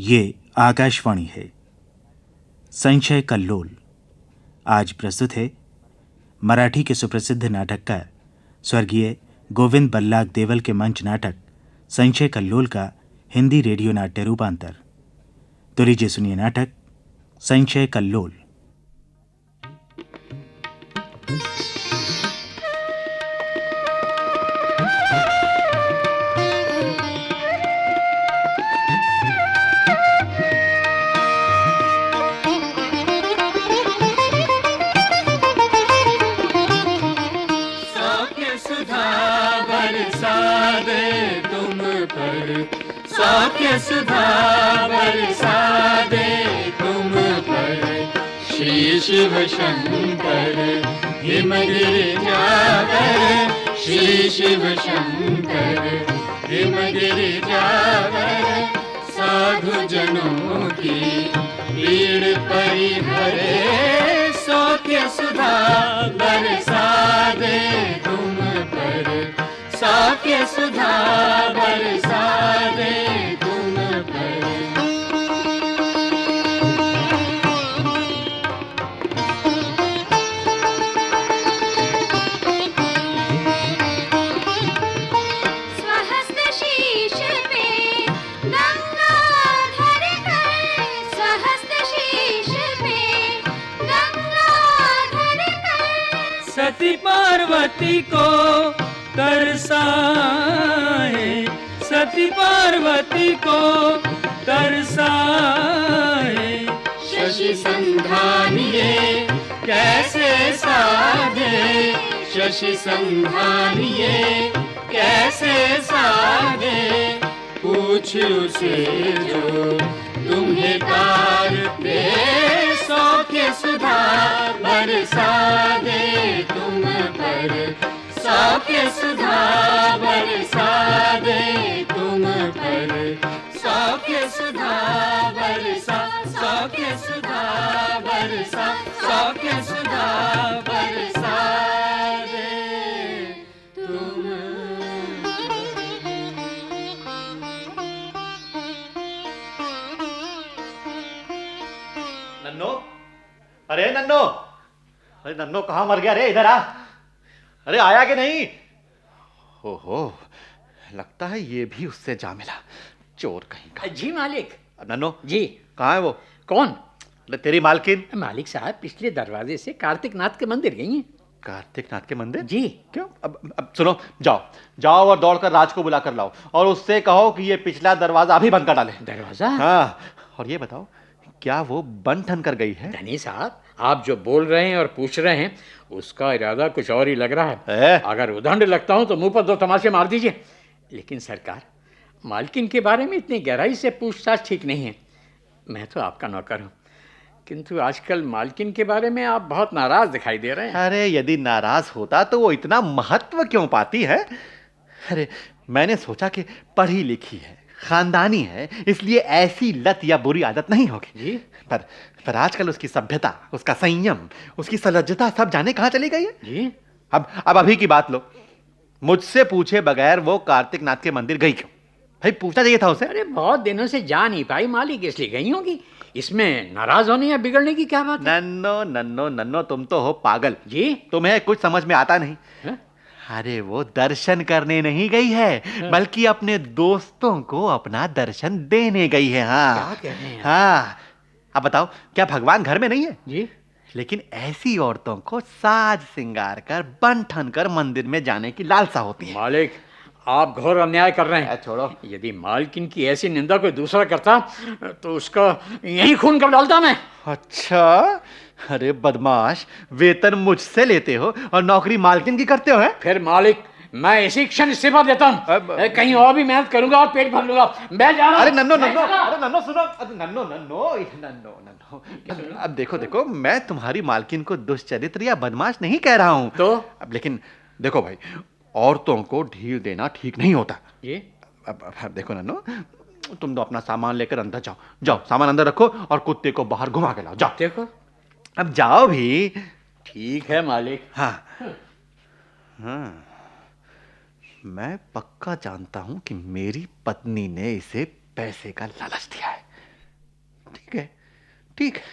ये आकाशवाणी है। संशय कल्लोल आज प्रस्तुत है मराठी के सुप्रसिद्ध नाटककार स्वर्गीय गोविंद बल्लाळ देवल के मंच नाटक संशय कल्लोल का हिंदी रेडियो नाट्य रूपांतर। तो लीजिए सुनिए नाटक संशय कल्लोल। सौख्य सुधा बरसा दे तुम पर, श्री शिव शंकर हिम गिरिजावर, श्री शिव शंकर हिम गिरिजावर, साधु जनों की पीड़ परिहरे, सौख्य सुधा बरसा दे तुम पर, सौख्य सुधा बरसा दे तुम पर। स्वहस्त शीश पे गंगा धर कर, स्वहस्त शीश पे गंगा धर कर, सती पार्वती को तरसाए, सती पार्वती को तरसाए, शशि संधानिये कैसे साधे, शशि संधानिये कैसे साधे, पूछ उसे जो तुम्हें तार पे, सौख्य सुधा बरसा दे तुम पर, सौख्य सुधा बरसा दे तुम पर, सौख्य सुधा बरसा, सौख्य सुधा बरसा, सौख्य सुधा बरसा दे तुम पर। नन्नो, अरे नन्नो, अरे नन्नो कहाँ मर गया रे? इधर आ। अरे आया कि नहीं? हो लगता है ये भी उससे जा मिला, चोर कहीं का। जी मालिक। नन्नो जी कहाँ है वो? कौन? अरे तेरी मालकिन। मालिक साहब पिछले दरवाजे से कार्तिक नाथ के मंदिर गई हैं। कार्तिक नाथ के मंदिर? जी। क्यों? अब सुनो, जाओ और दौड़कर राज को बुला कर लाओ और उससे कहो कि ये पिछला दरवाजा अभी बंद कर डाले। दरवाजा? हाँ, और ये बताओ क्या वो बन ठन कर गई है? धनी साहब आप जो बोल रहे हैं और पूछ रहे हैं उसका इरादा कुछ और ही लग रहा है। अगर उदंड लगता हूं तो मुंह पर दो तमाचे मार दीजिए। लेकिन सरकार, मालकिन के बारे में इतनी गहराई से पूछताछ ठीक नहीं है। मैं तो आपका नौकर हूं, किंतु आजकल मालकिन के बारे में आप बहुत नाराज दिखाई दे रहे हैं। अरे यदि नाराज होता तो वो इतना महत्व क्यों पाती है? अरे मैंने सोचा कि पढ़ी लिखी है, खानदानी है, इसलिए ऐसी लत या बुरी आदत नहीं होगी। जी? पर आजकल उसकी सभ्यता, उसका संयम, उसकी सलज्जता सब जाने कहां चली गई है। जी? अब अभी की बात लो, मुझसे पूछे बगैर वो कार्तिक नाथ के मंदिर गई क्यों? भाई पूछना चाहिए था उसे। अरे बहुत दिनों से जा नहीं पाई मालिक, इसलिए गई होगी। इसमें नाराज होने या बिगड़ने की क्या बात है? नन्नो तुम तो हो पागल। जी? तुम्हें कुछ समझ में आता नहीं है? अरे वो दर्शन करने नहीं गई है, बल्कि अपने दोस्तों को अपना दर्शन देने गई है। हाँ क्या कह रहे हैं? हाँ, अब बताओ क्या भगवान घर में नहीं है? जी? लेकिन ऐसी औरतों को साज सिंगार कर बन ठन कर मंदिर में जाने की लालसा होती है। मालिक आप घोर अन्याय कर रहे हैं। छोड़ो। यदि मालकिन की ऐसी निंदा कोई दूसरा करता तो उसका यही खून कर डालता मैं। अच्छा, अरे बदमाश, वेतन मुझसे लेते हो और नौकरी मालकिन की करते हो है? फिर मालिक मैं इसी क्षण इस्तीफा देता हूँ, कहीं और भी मेहनत करूंगा और पेट भर लूंगा। मैं जा रहा हूं। अरे नन्नो सुनो, नन्नो अब देखो मैं तुम्हारी मालकिन को दुष्चरित्र या बदमाश नहीं कह रहा हूं तो अब, लेकिन देखो भाई, औरतों को ढील देना ठीक नहीं होता। ये अब देखो नन्नो, तुम तो अपना सामान लेकर अंदर जाओ, सामान अंदर रखो और कुत्ते को बाहर घुमा के लाओ। जाओ, देखो अब जाओ भी। ठीक है मालिक। हाँ हाँ, मैं पक्का जानता हूं कि मेरी पत्नी ने इसे पैसे का लालच दिया है। ठीक है, ठीक है,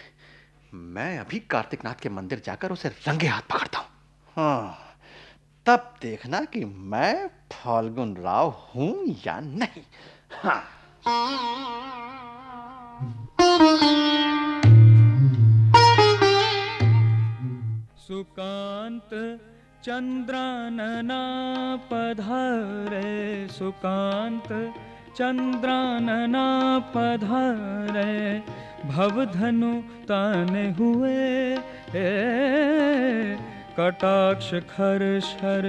मैं अभी कार्तिकनाथ के मंदिर जाकर उसे रंगे हाथ पकड़ता हूँ। हाँ, तब देखना कि मैं फाल्गुन राव हूं या नहीं। हाँ। सुकांत चंद्रानना पधारे, सुकांत चंद्रानना पधारे, भवधनु ताने हुए कटाक्ष खर शर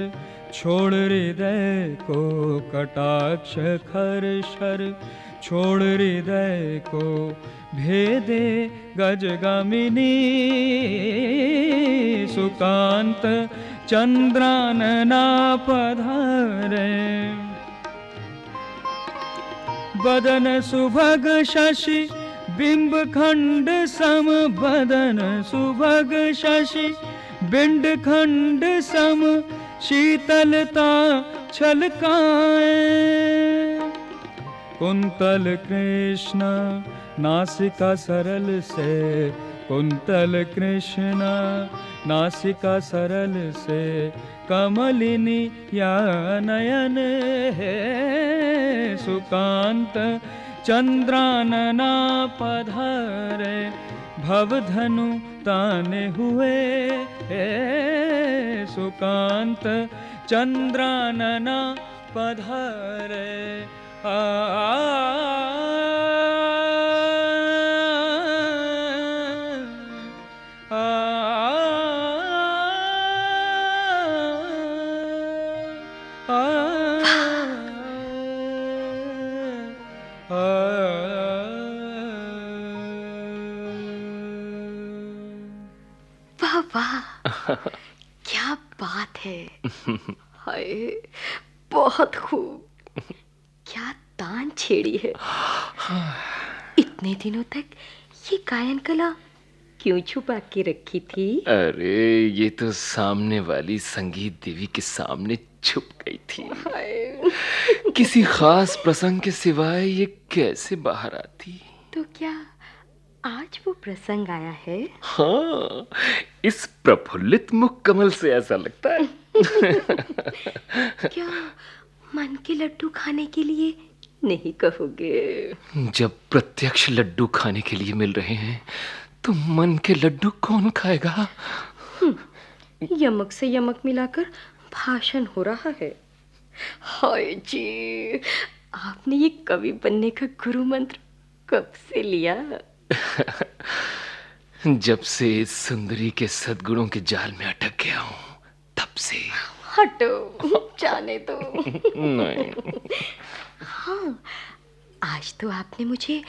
छोड़ हृदय को, कटाक्ष खर शर छोड़ हृदय को, भेदे गजगामिनी, सुकांत चंद्रानना पधारे, बदन सुभग शशि बिंब खंड सम, बदन सुभग शशि बिंड खंड सम, शीतलता छलकाए, कुंतल कृष्ण नासिका सरल से, कुंतल कृष्ण नासिका सरल से, कमलिनी या नयन है, सुकांत चंद्रानना पधारे, भवधनु ताने हुए सुकांत चंद्रानना पधारे। वाह, क्या बात है। हाय, बहुत खूब। क्या तान छेड़ी है। इतने दिनों तक ये गायन कला क्यों छुपा के रखी थी? अरे ये तो सामने वाली संगीत देवी के सामने छुप गई थी। किसी खास प्रसंग के सिवाय ये कैसे बाहर आती? तो क्या आज वो प्रसंग आया है? हाँ, इस प्रफुल्लित मुख कमल से ऐसा लगता है। क्या मन के लड्डू खाने के लिए नहीं कहोगे? जब प्रत्यक्ष लड्डू खाने के लिए मिल रहे हैं तो मन के लड्डू कौन खाएगा? यमक से यमक मिलाकर भाषण हो रहा है। हाय जी, आपने ये कवि बनने का गुरु मंत्र कब से लिया? जब से इस सुंदरी के सद्गुणों के जाल में अटक गया हूँ तब से। हटो, जाने दो। नहीं। हाँ, आज तो आपने मुझे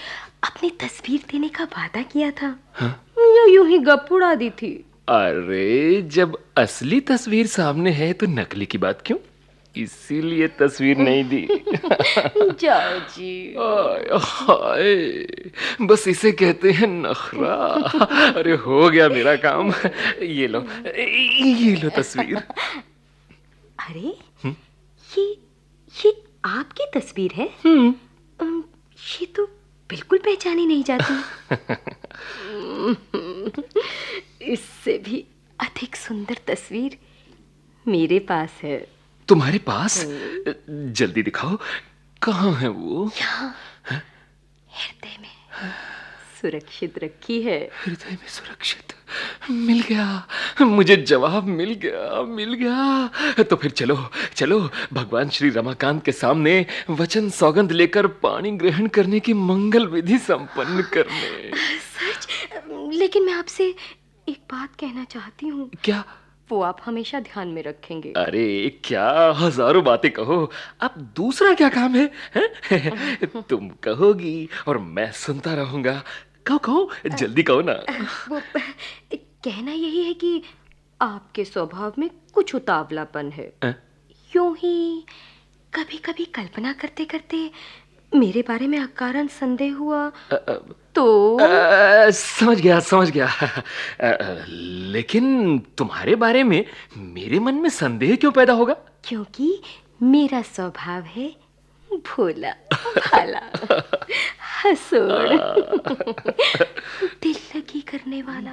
अपनी तस्वीर देने का वादा किया था। हाँ? या यूं ही गप उड़ा दी थी। अरे जब असली तस्वीर सामने है तो नकली की बात क्यों? इसीलिए तस्वीर नहीं दी। जाओ जी। हाय, बस इसे कहते हैं नखरा। अरे हो गया मेरा काम। ये लो तस्वीर। अरे ये आपकी तस्वीर है? ये तो बिल्कुल पहचानी नहीं जाती। इससे भी अधिक सुंदर तस्वीर मेरे पास है। तुम्हारे पास? जल्दी दिखाओ, कहाँ है वो? यहाँ हृदय में सुरक्षित रखी है। हृदय में सुरक्षित? मिल गया, मुझे जवाब मिल गया। तो फिर चलो भगवान श्री रमाकांत के सामने वचन सौगंध लेकर पाणी ग्रहण करने की मंगल विधि संपन्न करने। सच? लेकिन मैं आपसे एक बात कहना चाहती हूँ। क्या? वो आप हमेशा ध्यान में रखेंगे। अरे क्या हजारों बातें कहो, अब दूसरा क्या काम है? तुम कहोगी और मैं सुनता रहूंगा। कहो, जल्दी कहो ना। वो कहना यही है कि आपके स्वभाव में कुछ उतावलापन है। यूं ही कभी-कभी कल्पना करते करते मेरे बारे में अकारण संदेह हुआ तो? समझ गया। लेकिन तुम्हारे बारे में मेरे मन में संदेह क्यों पैदा होगा? क्योंकि मेरा स्वभाव है भोला भाला हंसोड़ दिल लगी करने वाला,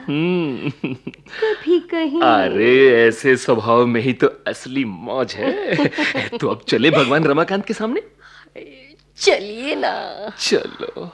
कभी कहीं। अरे ऐसे स्वभाव में ही तो असली मौज है। तो अब चले भगवान रमाकांत के सामने। चलिए ना। चलो।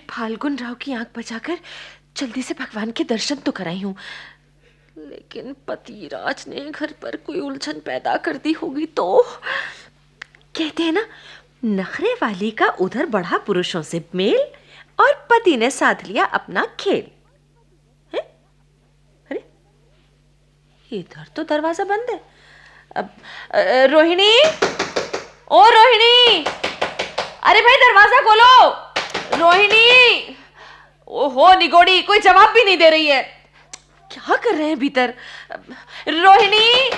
फाल्गुन राव की आंख बचाकर जल्दी से भगवान के दर्शन तो कराई हूं, लेकिन पतिराज ने घर पर कोई उलझन पैदा कर दी होगी तो। कहते हैं ना, नखरे वाली का उधर बढ़ा पुरुषों से मेल और पति ने साध लिया अपना खेल है? अरे इधर तो दरवाजा बंद है। अब रोहिणी, ओ रोहिणी, अरे भाई दरवाजा खोलो। रोहिणी, ओहो निगोड़ी, कोई जवाब भी नहीं दे रही है। क्या कर रहे हैं भीतर? रोहिणी,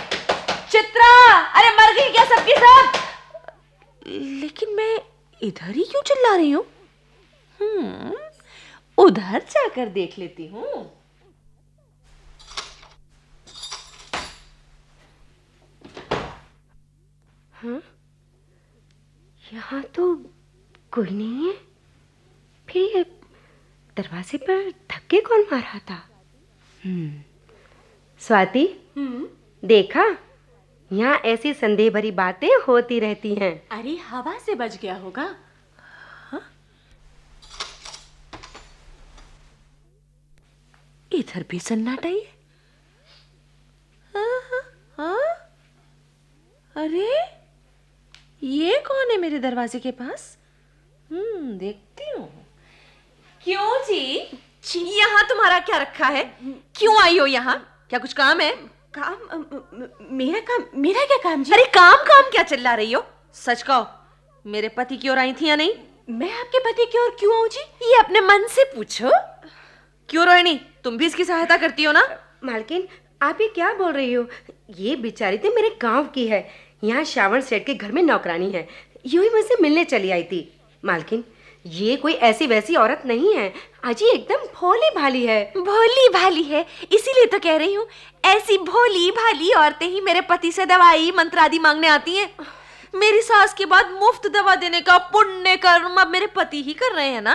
चित्रा, अरे मर गई क्या सबकी सब? लेकिन मैं इधर ही क्यों चिल्ला रही हूँ? उधर जाकर देख लेती हूँ। यहाँ तो कोई नहीं है। फिर ये दरवाजे पर धक्के कौन मार रहा था? स्वाति, देखा, यहाँ ऐसी संदेह भरी बातें होती रहती हैं। अरे हवा से बच गया होगा। हाँ? इधर भी सन्नाटा ही है। हाँ? अरे ये कौन है मेरे दरवाजे के पास? देखती हूँ। क्यों जी यहाँ तुम्हारा क्या रखा है? क्यों आई हो यहाँ? क्या कुछ काम है? काम? मेरा क्या काम जी? अरे काम क्या चिल्ला रही हो? सच कहो, मेरे पति की ओर आई थी या नहीं? मैं आपके पति की ओर क्यों आऊं जी? ये अपने मन से पूछो। क्यों रोहिणी, तुम भी इसकी सहायता करती हो ना? मालकिन, आप ये क्या बोल रही हो? ये बेचारी तो मेरे गांव की है, यहाँ श्रावण सेठ के घर में नौकरानी है, यूं ही मुझसे मिलने चली आई थी। मालकिन, ये कोई ऐसी वैसी औरत नहीं है, अजी एकदम भोली भाली है। भोली भाली है, इसीलिए तो कह रही हूँ, ऐसी भोली भाली औरतें ही मेरे पति से दवाई मंत्र आदि मांगने आती हैं। मेरी सास के बाद मुफ्त दवा देने का पुण्य कर्म अब मेरे पति ही कर रहे हैं ना?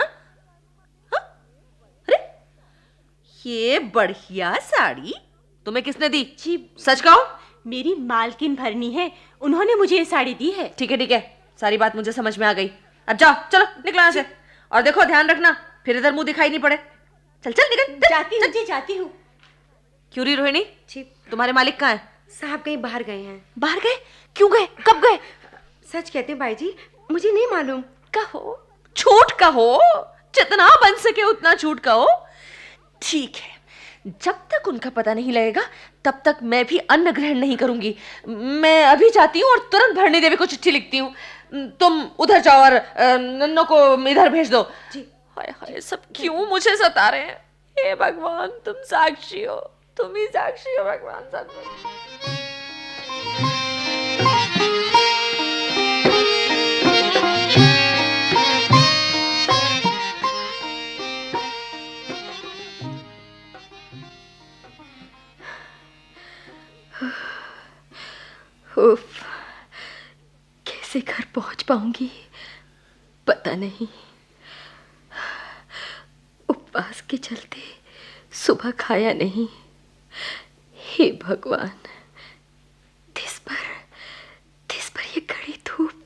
हा? अरे ये बढ़िया साड़ी तुम्हें किसने दी? जी सच कहो। मेरी मालकिन भरनी है, उन्होंने मुझे ये साड़ी दी है। ठीक है, सारी बात मुझे समझ में आ गई। अब जाओ, चलो निकलो यहाँ से। और देखो ध्यान रखना, फिर इधर मुंह दिखाई नहीं पड़े। चल निकल। जाती हूँ। क्यों रही रोहिणी? जी, तुम्हारे मालिक कहाँ हैं? साहब कहीं बाहर गए हैं। बाहर गए? क्यों गए? कब गए? सच कहते हैं भाई जी, मुझे नहीं मालूम। कहो, झूठ कहो, जितना बन सके उतना झूठ कहो। ठीक है, जब तक उनका पता नहीं लगेगा तब तक मैं भी अन्न ग्रहण नहीं करूंगी। मैं अभी जाती हूँ और तुरंत भरणी देवी को चिट्ठी लिखती हूँ। तुम उधर जाओ और नन्नो को इधर भेज दो। जी। हाय हाय, सब क्यों मुझे सता रहे हैं? हे भगवान, तुम साक्षी हो, तुम ही साक्षी हो भगवान, सब। उफ, कैसे घर पहुंच पाऊंगी पता नहीं। उपवास के चलते सुबह खाया नहीं। हे भगवान, दिस पर ये कड़ी धूप,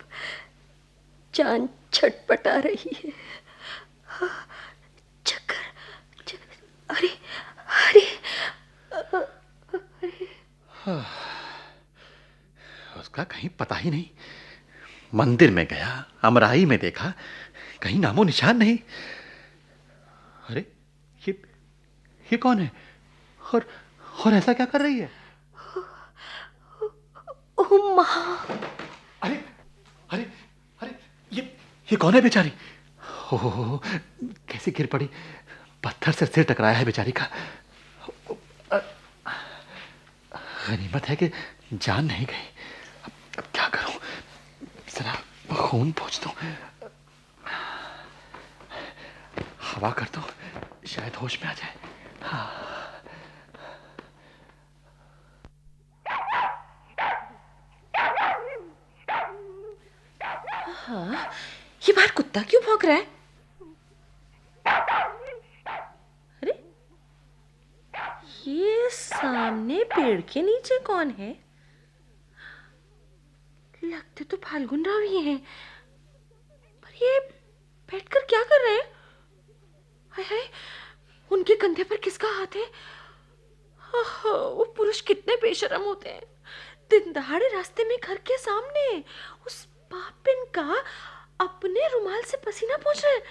जान छटपटा रही है। चक्कर, अरे अरे उसका कहीं पता ही नहीं। मंदिर में गया, अमराई में देखा, कहीं नामो निशान नहीं। अरे ये कौन है और ऐसा क्या कर रही है? ओ माँ! अरे अरे अरे ये कौन है बेचारी? हो कैसे गिर पड़ी, पत्थर से सिर टकराया है बेचारी का। गनीमत है कि जान नहीं गई। अब क्या करूं, जरा खून पोंछ दूं, हवा कर दूं, शायद होश में आ जाए। हाँ, ये बाहर कुत्ता क्यों भौंक रहा है? अरे, ये सामने पेड़ के नीचे कौन है? लगते तो फाल्गुन राव ही हैं, पर ये बैठकर क्या कर रहे हैं? हाय हाय, उनके कंधे पर किसका हाथ है? वो पुरुष कितने बेशर्म होते हैं। दिन दहाड़े रास्ते में घर के सामने उस पापिन का अपने रुमाल से पसीना पोंछ रहे हैं।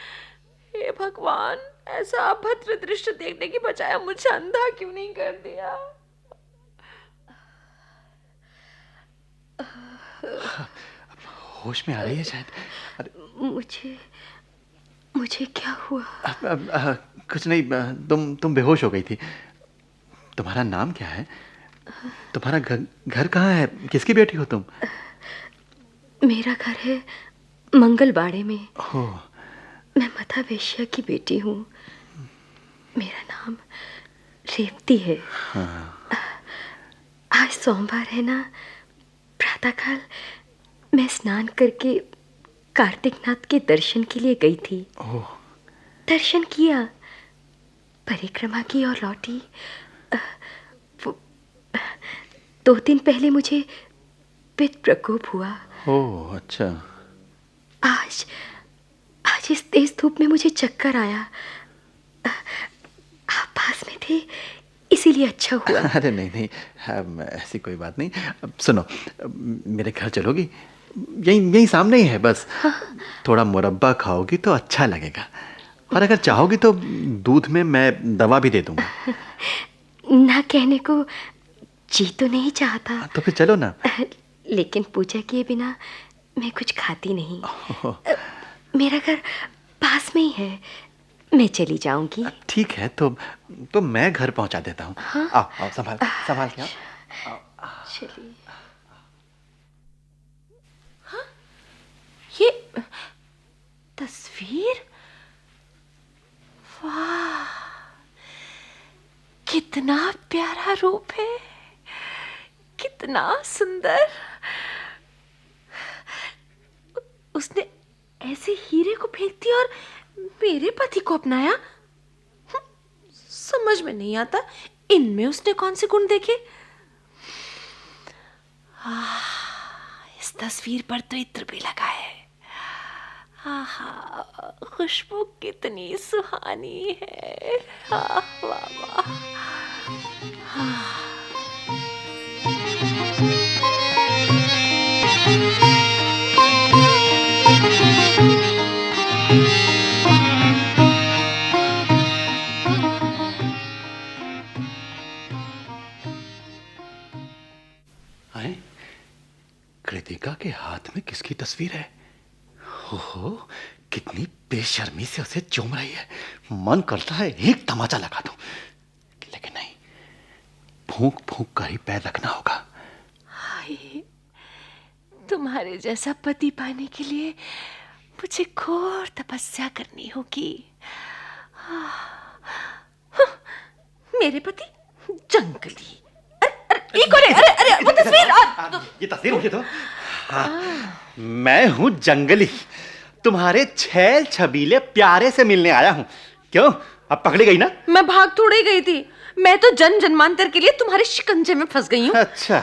हे भगवान, ऐसा अभद्र दृश्य देखने की बजाय मुझे अंधा क्यों नहीं कर दिया? होश में आ रही है शायद। मुझे क्या हुआ? कुछ नहीं, तुम बेहोश हो गई थी। तुम्हारा नाम क्या है? तुम्हारा घर कहाँ है? किसकी बेटी हो तुम? मेरा घर है मंगलबाड़े में। हो, मैं मथा वेश्या की बेटी हूँ। मेरा नाम रेवती है। हाँ। आज सोमवार है ना, प्रातःकाल मैं स्नान करके कार्तिक नाथ के दर्शन के लिए गई थी। दर्शन किया, परिक्रमा की और लौटी। 2 दिन पहले मुझे पित्त प्रकोप हुआ। ओह अच्छा। आज इस तेज धूप में मुझे चक्कर आया। आप पास में थे इसीलिए अच्छा हुआ। अरे नहीं, ऐसी कोई बात नहीं। अब सुनो, मेरे घर चलोगी? यहीं सामने ही है बस। हाँ। थोड़ा मुरब्बा खाओगी तो अच्छा लगेगा, और अगर चाहोगी तो दूध में मैं दवा भी दे दूंगा। ना कहने को जी तो नहीं चाहता। तो फिर चलो ना। लेकिन पूजा किए बिना मैं कुछ खाती नहीं। मेरा घर पास में ही है, मैं चली जाऊंगी। ठीक है, तो मैं घर पहुंचा देता हूँ। हाँ? आओ, संभाल के आओ। चलिए। हाँ? ये तस्वीर, वाह, कितना प्यारा रूप है, कितना सुंदर। उसने ऐसे हीरे को फेंक दिया और मेरे पति को अपनाया। समझ में नहीं आता इनमें उसने कौन से गुण देखे। इस तस्वीर पर तो इत्र भी लगा है। आहा, खुशबू कितनी सुहानी है। वाह वाह। कृतिका के हाथ में किसकी तस्वीर है? हो, कितनी बेशर्मी से उसे चूम रही है। मन करता है एक तमाचा लगा दूं, लेकिन नहीं, फूंक फूंक कर ही पैर रखना होगा। हाय, तुम्हारे जैसा पति पाने के लिए मुझे घोर तपस्या करनी होगी। मेरे पति जंगली। अरे ये कौन है? अरे वो तस्वीर। ये तस्वीर मुझे तो। मैं हूँ जंगली, तुम्हारे छैल छबीले प्यारे से मिलने आया हूँ। क्यों, अब पकड़ी गई ना? मैं भाग थोड़ी गई थी, मैं तो जन्म जन्मांतर के लिए तुम्हारे शिकंजे में फंस गई हूँ। अच्छा,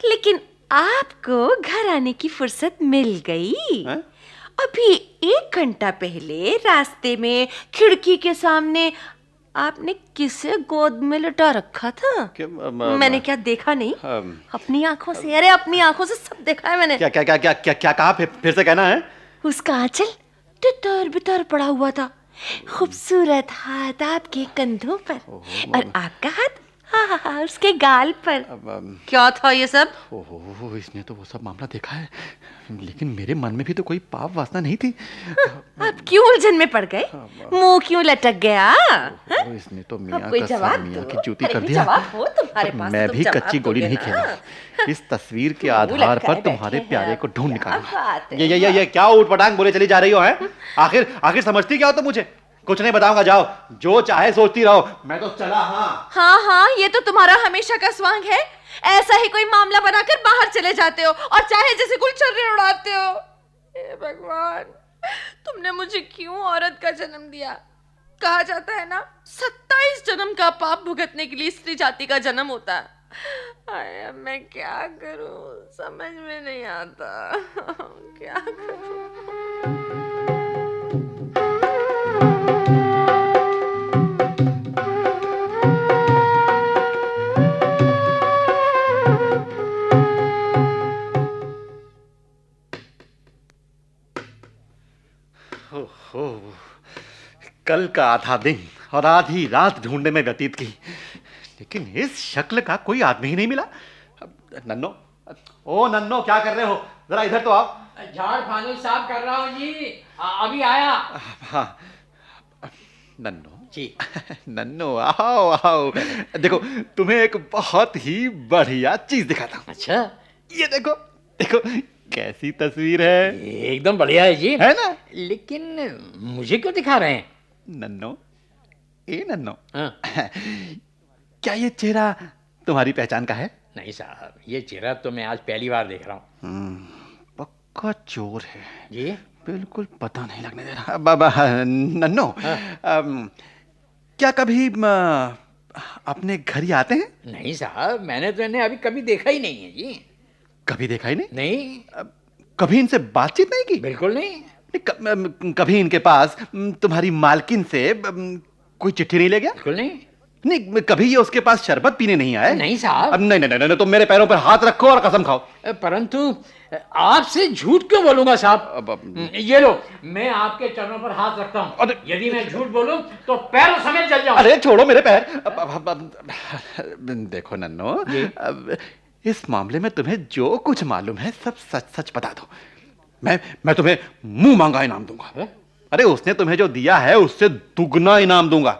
लेकिन आपको घर आने की फुर्सत मिल गई। है? अभी 1 घंटा पहले रास्ते में खिड़की के सामने आपने किसे गोद में लटा रखा था? मैंने क्या देखा नहीं? अपनी आंखों से, अरे अपनी आंखों से सब देखा है मैंने। क्या क्या क्या क्या क्या क्या कहा? फिर से कहना है। उसका आंचल तितर बितर पड़ा हुआ था, खूबसूरत हाथ आपके कंधों पर और आपका हाथ हाँ उसके गाल पर। क्या था ये सब? ओहो, इसने तो वो सब मामला देखा है, लेकिन मेरे मन में भी तो कोई पाप वासना नहीं थी। आप क्यों उलझन में पड़ गए? मुंह क्यों लटक गया? इसने तो मियां की जूती कर दिया। मैं भी कच्ची गोली नहीं खेला। इस तस्वीर के आधार पर तुम्हारे प्यारे को ढूंढ निकालूंगा। ये क्या ऊटपटांग बोले चली जा रही हो? हैं? आखिर समझती क्या हो तुम मुझे? कुछ नहीं बताऊंगा, जाओ जो चाहे सोचती रहो, मैं तो चला। हाँ, ये तो तुम्हारा हमेशा का स्वांग है। ऐसा ही कोई मामला बनाकर बाहर चले जाते हो और चाहे जैसे गुलछर्रे उड़ाते हो। हे भगवान, तुमने मुझे क्यों औरत का जन्म दिया? कहा जाता है ना, 27 जन्म का पाप भुगतने के लिए स्त्री जाति का जन्म होता है। अब मैं क्या करूं, समझ में नहीं आता। क्या करूं? कल का आधा दिन और आधी रात ढूंढने में व्यतीत की, लेकिन इस शक्ल का कोई आदमी ही नहीं मिला। नन्नो, ओ नन्नो, क्या कर रहे हो? जरा इधर तो आओ। झाड़ फानूस साफ कर रहा हूँ जी, अभी आया। हाँ, नन्नो जी। नन्नो, आओ आओ। देखो, तुम्हें एक बहुत ही बढ़िया चीज दिखाता हूँ। अच्छा, ये देखो देखो, कैसी तस्वीर है? एकदम बढ़िया है जी, है ना? लेकिन मुझे क्यों दिखा रहे हैं? नन्नो, ए नन्नो, क्या ये चेहरा तुम्हारी पहचान का है? नहीं साहब, ये चेहरा तो मैं आज पहली बार देख रहा हूँ। पक्का चोर है जी, बिल्कुल पता नहीं लगने दे रहा। बाबा नन्नो, क्या कभी अपने घर ही आते हैं? नहीं साहब, मैंने तो इन्हें अभी कभी देखा ही नहीं है जी। कभी देखा ही नहीं? नहीं। कभी इनसे बातचीत नहीं की? बिल्कुल नहीं। कभी इनके पास तुम्हारी मालकिन से कोई चिट्ठी नहीं ले गया? बिल्कुल नहीं। नहीं, कभी ये उसके पास शरबत पीने नहीं आए? नहीं साहब। नहीं नहीं नहीं, तुम मेरे पैरों पर हाथ रखो और कसम खाओ। परंतु आपसे झूठ क्यों बोलूंगा साहब? ये लो, मैं आपके चरणों पर हाथ रखता हूँ। यदि मैं झूठ बोलूं तो पैरों समेत जल जाऊं। अरे छोड़ो मेरे पैर। देखो नन्नो, इस मामले में तुम्हें जो कुछ मालूम है सब सच सच बता दो। मैं तुम्हें मुंह मांगा इनाम दूंगा। अरे उसने तुम्हें जो दिया है उससे दुगना इनाम दूंगा।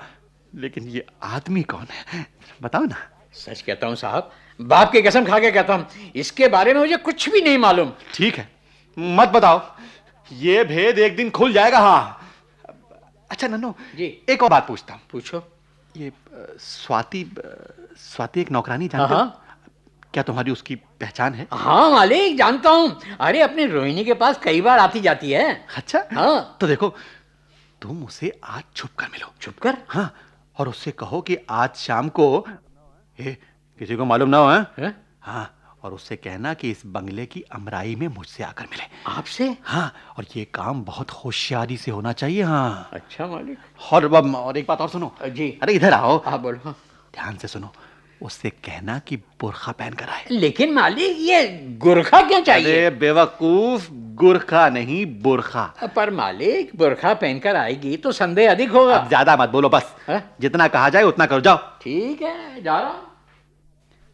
लेकिन ये आदमी कौन है, बताओ ना। सच कहता हूं साहब, बाप की कसम खा के कहता हूं, इसके बारे में मुझे कुछ भी नहीं मालूम। ठीक है, मत बताओ, ये भेद एक दिन खुल जाएगा। हाँ, अच्छा नन्नो जी, एक और बात पूछता हूँ। पूछो। ये स्वाति एक नौकरानी जानते हो? क्या तुम्हारी उसकी पहचान है? हाँ मालिक, जानता हूँ। अरे अपनी रोहिणी के पास कई बार आती जाती है। अच्छा, हाँ। तो देखो, तुम उसे आज छुप कर मिलो। छुप कर? हाँ, और उससे कहो कि आज शाम को किसी को मालूम ना हो। है? हाँ, और उससे कहना कि इस बंगले की अमराई में मुझसे आकर मिले। आपसे? हाँ, और ये काम बहुत होशियारी से होना चाहिए। हाँ। अच्छा मालिक। और एक बात और सुनो जी। अरे इधर आओ। हाँ बोलो। ध्यान से सुनो, उससे कहना कि बुर्खा पहन कर आए। लेकिन मालिक ये गुरखा क्यों चाहिए? अरे बेवकूफ, गुरखा नहीं बुर्खा। पर मालिक बुरखा पहनकर आएगी तो संदेह अधिक होगा। अब ज्यादा मत बोलो, बस जितना कहा जाए उतना करो, जाओ। ठीक है, जा रहा हूं।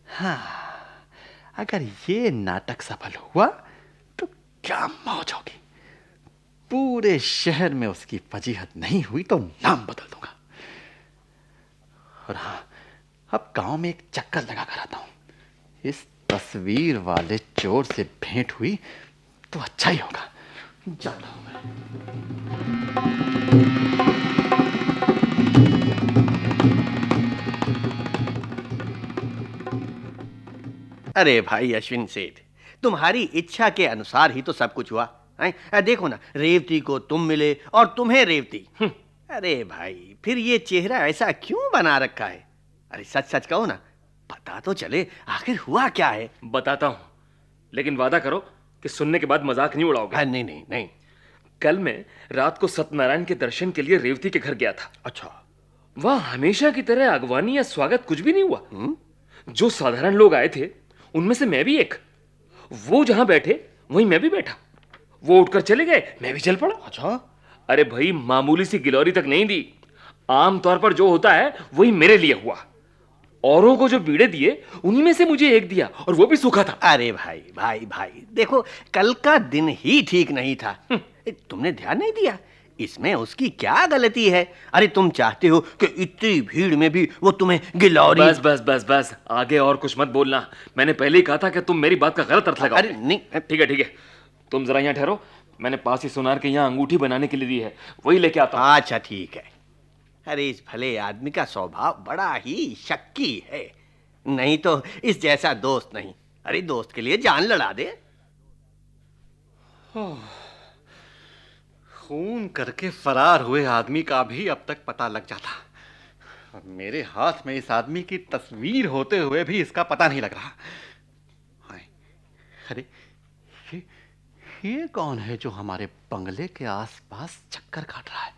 हाँ, अगर ये नाटक सफल हुआ तो क्या मौज होगी। पूरे शहर में उसकी फजीहत नहीं हुई तो नाम बदल दूंगा। और हाँ, अब गांव में एक चक्कर लगा कर आता हूं। इस तस्वीर वाले चोर से भेंट हुई तो अच्छा ही होगा। जाता हूं मैं। अरे भाई अश्विन सेठ, तुम्हारी इच्छा के अनुसार ही तो सब कुछ हुआ है। देखो ना, रेवती को तुम मिले और तुम्हें रेवती। अरे भाई, फिर ये चेहरा ऐसा क्यों बना रखा है? अरे सच सच कहो ना, पता तो चले आखिर हुआ क्या है। बताता हूं, लेकिन वादा करो कि सुनने के बाद मजाक नहीं उड़ाओगे। नहीं नहीं नहीं। कल मैं रात को सत्यनारायण के दर्शन के लिए रेवती के घर गया था। अच्छा। वहां हमेशा की तरह अगवानी या स्वागत कुछ भी नहीं हुआ। जो साधारण लोग आए थे उनमें से मैं भी एक। वो जहां बैठे वहीं मैं भी बैठा। वो उठकर चले गए, मैं भी चल पड़ा। अच्छा। अरे भाई, मामूली सी गिलौरी तक नहीं दी। आमतौर पर जो होता है वही मेरे लिए हुआ। औरों को जो बीड़े दिए उन्हीं में से मुझे एक दिया, और वो भी सूखा था। अरे भाई भाई भाई, देखो कल का दिन ही ठीक नहीं था। तुमने ध्यान नहीं दिया? इसमें उसकी क्या गलती है? अरे तुम चाहते हो कि इतनी भीड़ में भी वो तुम्हें गिलौरी। बस बस बस बस, आगे और कुछ मत बोलना। मैंने पहले ही कहा था कि तुम मेरी बात का गलत अर्थ लगाओगे। अरे नहीं। ठीक है, तुम जरा यहाँ ठहरो। मैंने पास ही सुनार के यहाँ अंगूठी बनाने के लिए दी है, वही लेके आता हूँ। अच्छा ठीक है। अरे इस भले आदमी का स्वभाव बड़ा ही शक्की है, नहीं तो इस जैसा दोस्त नहीं। अरे दोस्त के लिए जान लड़ा दे। खून करके फरार हुए आदमी का भी अब तक पता लग जाता, और मेरे हाथ में इस आदमी की तस्वीर होते हुए भी इसका पता नहीं लग रहा। अरे ये कौन है जो हमारे बंगले के आसपास चक्कर काट रहा है?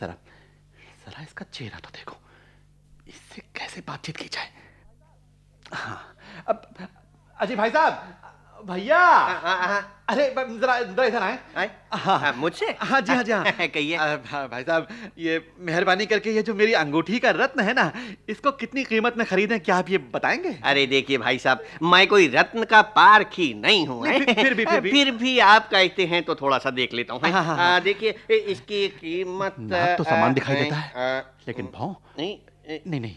जरा इसका चेहरा तो देखो, इससे कैसे बातचीत की जाए। हाँ, अब अजय भाई साहब, भैया। अरे जरा इधर आए। हाँ, मुझसे? हाँ जी, हाँ जी, हाँ। कहिए। भाई साहब, ये मेहरबानी करके ये जो मेरी अंगूठी का रत्न है ना, इसको कितनी कीमत में खरीदें, क्या आप ये बताएंगे? अरे देखिए भाई साहब, मैं कोई रत्न का पारखी नहीं हूँ। फिर भी आप कहते हैं तो थोड़ा सा देख लेता हूँ। देखिए इसकी कीमत तो सामान दिखाई देता है, लेकिन भाव नहीं,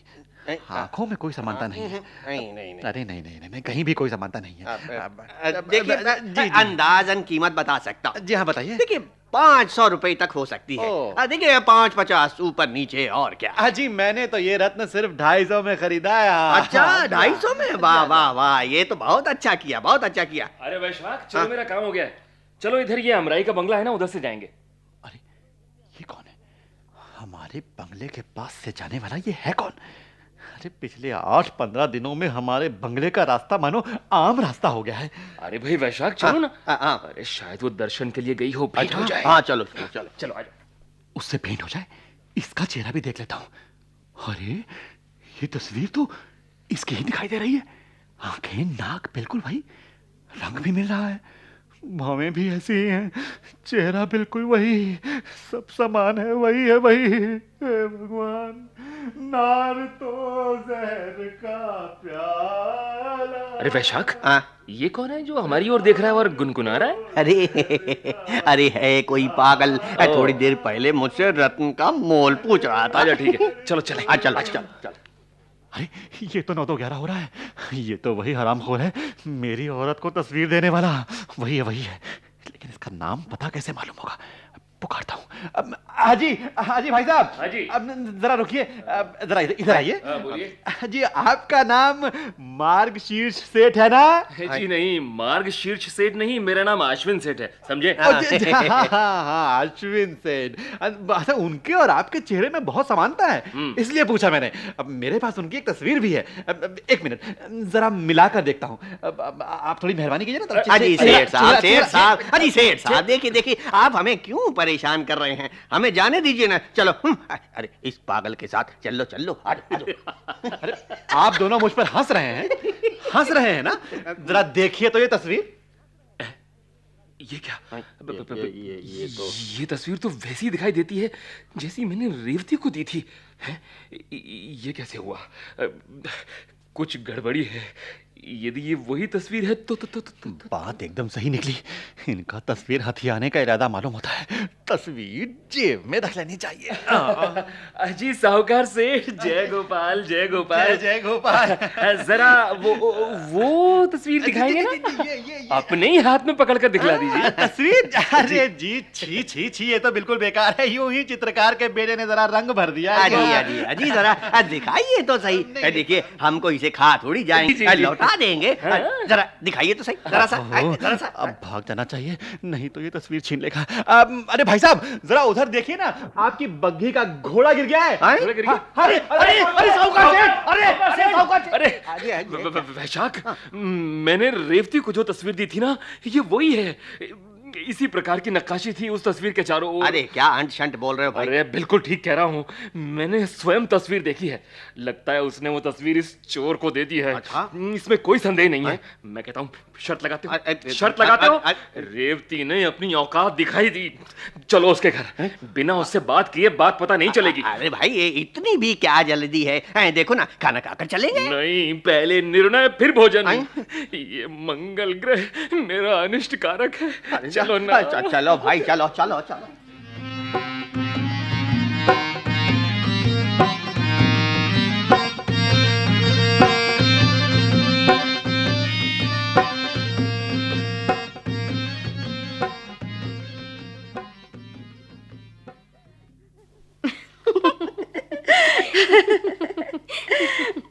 आंखों में कोई समानता नहीं है। नहीं। अरे नहीं, कहीं भी कोई समानता नहीं है। देखिए अंदाजन कीमत बता सकता हूँ। जी हाँ, बताइए। देखिए 500 रुपए तक हो सकती है। देखिए 550 ऊपर नीचे, और क्या। जी मैंने तो ये रत्न सिर्फ 250 में खरीदा है। अच्छा, 250 में? वाह वाह वाह, ये तो बहुत अच्छा किया, बहुत अच्छा किया। अरे वैशाख, चलो मेरा काम हो गया है। चलो इधर, ये अमराई का बंगला है ना, उधर से जाएंगे। अरे ये कौन है? हमारे बंगले के पास से जाने वाला ये है कौन? अरे पिछले 8-15 दिनों में हमारे बंगले का रास्ता मानो आम रास्ता हो गया है। अरे भाई वैशाख, चलो ना। अरे शायद वो दर्शन के लिए गई हो, भेंट हो जाए। हाँ चलो आ जाओ। उससे भेंट हो जाए, इसका चेहरा भी देख लेता हूँ। अरे ये तस्वीर तो इसकी ही दिखाई दे रही है। आंखें, नाक बिल्कुल वही, रंग भी मिल रहा है, भावें भी ऐसी ही हैं, चेहरा बिल्कुल वही, सब समान है, वही है वही। हे भगवान, नार तो जहर का प्याला। अरे वैशाख, ये कौन है जो हमारी ओर देख रहा है और गुनगुना रहा है? अरे है कोई पागल, थोड़ी देर पहले मुझसे रत्न का मोल पूछ रहा था। अच्छा ठीक है, चलो चले। चल। अरे ये तो 9-11 हो रहा है। ये तो वही हरामखोर है, मेरी औरत को तस्वीर देने वाला। वही है, लेकिन इसका नाम पता कैसे मालूम होगा? पुकारता हूँ। हाजी भाई साहब। हाजी, अब जरा रुकिए, जरा इधर आइए। बोलिए। जी, आपका नाम मार्गशीर्ष सेठ है ना? जी नहीं, मार्गशीर्ष सेठ नहीं, मेरा नाम अश्विन सेठ है, समझे? हाँ, अश्विन सेठ। अच्छा, उनके और आपके चेहरे में बहुत समानता है, इसलिए पूछा मैंने। अब मेरे पास उनकी एक तस्वीर भी है। एक मिनट, जरा मिलाकर देखता हूँ। आप थोड़ी मेहरबानी कीजिए ना। अजी सेठ साहब, देखिए आप हमें क्यों परेशान कर रहे हैं? हमें जाने दीजिए ना। चलो। अरे इस पागल के साथ चलो। अरे आप दोनों मुझ पर हंस रहे हैं ना? जरा देखिए तो ये तस्वीर। ये क्या? ये तस्वीर तो वैसी दिखाई देती है जैसी मैंने रेवती को दी थी। ये कैसे हुआ? कुछ गड़बड़ी है। यदि ये वही तस्वीर है तो बात एकदम सही निकली। इनका तस्वीर हथियाने का इरादा मालूम होता है। तस्वीर जेब में रख लेनी चाहिए। अजी साहूकार सेठ, जय गोपाल जय गोपाल जय गोपाल। जरा वो तस्वीर दिखाएंगे ना? अपने ही हाथ में पकड़ कर दिखला दीजिए। तस्वीर? अरे जी, छी छी छी, ये तो बिल्कुल बेकार है। यूं ही चित्रकार के बेटे ने जरा रंग भर दिया। अजी जरा दिखाइए तो सही। देखिए हमको इसे खा थोड़ी जाएंगे, लौटा देंगे। जरा दिखाइए तो सही, जरा सा। अब भाग जाना चाहिए, नहीं तो ये तस्वीर छीन लेगा। अरे भाई साहब, जरा उधर देखिए ना, आपकी बग्घी का घोड़ा गिर गया है। अरे साहूकार सेठ, अरे साहूकार सेठ। वैशाख, मैंने रेवती को जो तस्वीर दी थी ना, ये वही है। इसी प्रकार की नक्काशी थी उस तस्वीर के चारों ओर। अरे क्या अंट शंट बोल रहे हो भाई? अरे बिल्कुल ठीक कह रहा हूँ, मैंने स्वयं तस्वीर देखी है। लगता है उसने वो तस्वीर इस चोर को दे दी है। अच्छा? इसमें कोई संदेह नहीं है। मैं कहता हूँ शर्त लगाते हो, शर्त लगाते हो। रेवती ने अपनी औकात दिखाई दी। चलो उसके घर, बिना उससे बात किए बात पता नहीं चलेगी। अरे भाई ये इतनी भी क्या जल्दी है? देखो ना, खाना खाकर चलेंगे। नहीं, पहले निर्णय फिर भोजन। ये मंगल ग्रह मेरा अनिष्ट कारक है। चलो ना। चलो भाई, चलो चलो चलो।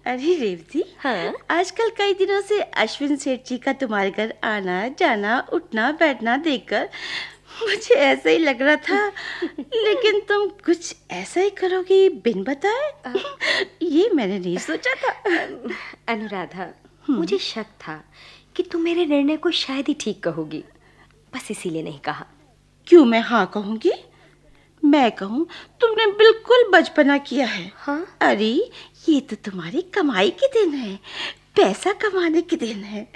अरे रेवती, हाँ? आजकल कई दिनों से अश्विन सेठ जी का तुम्हारे घर आना जाना उठना बैठना देखकर मुझे ऐसा ही लग रहा था। लेकिन तुम कुछ ऐसा ही करोगी बिन बताए, ये मैंने नहीं सोचा था। अनुराधा, मुझे शक था कि तुम मेरे निर्णय को शायद ही ठीक कहोगी, बस इसीलिए नहीं कहा। क्यों मैं हाँ कहूँगी? मैं कहूँ तुमने बिल्कुल बचपना किया है। हाँ? अरे ये तो तुम्हारी कमाई के दिन है, पैसा कमाने के दिन है।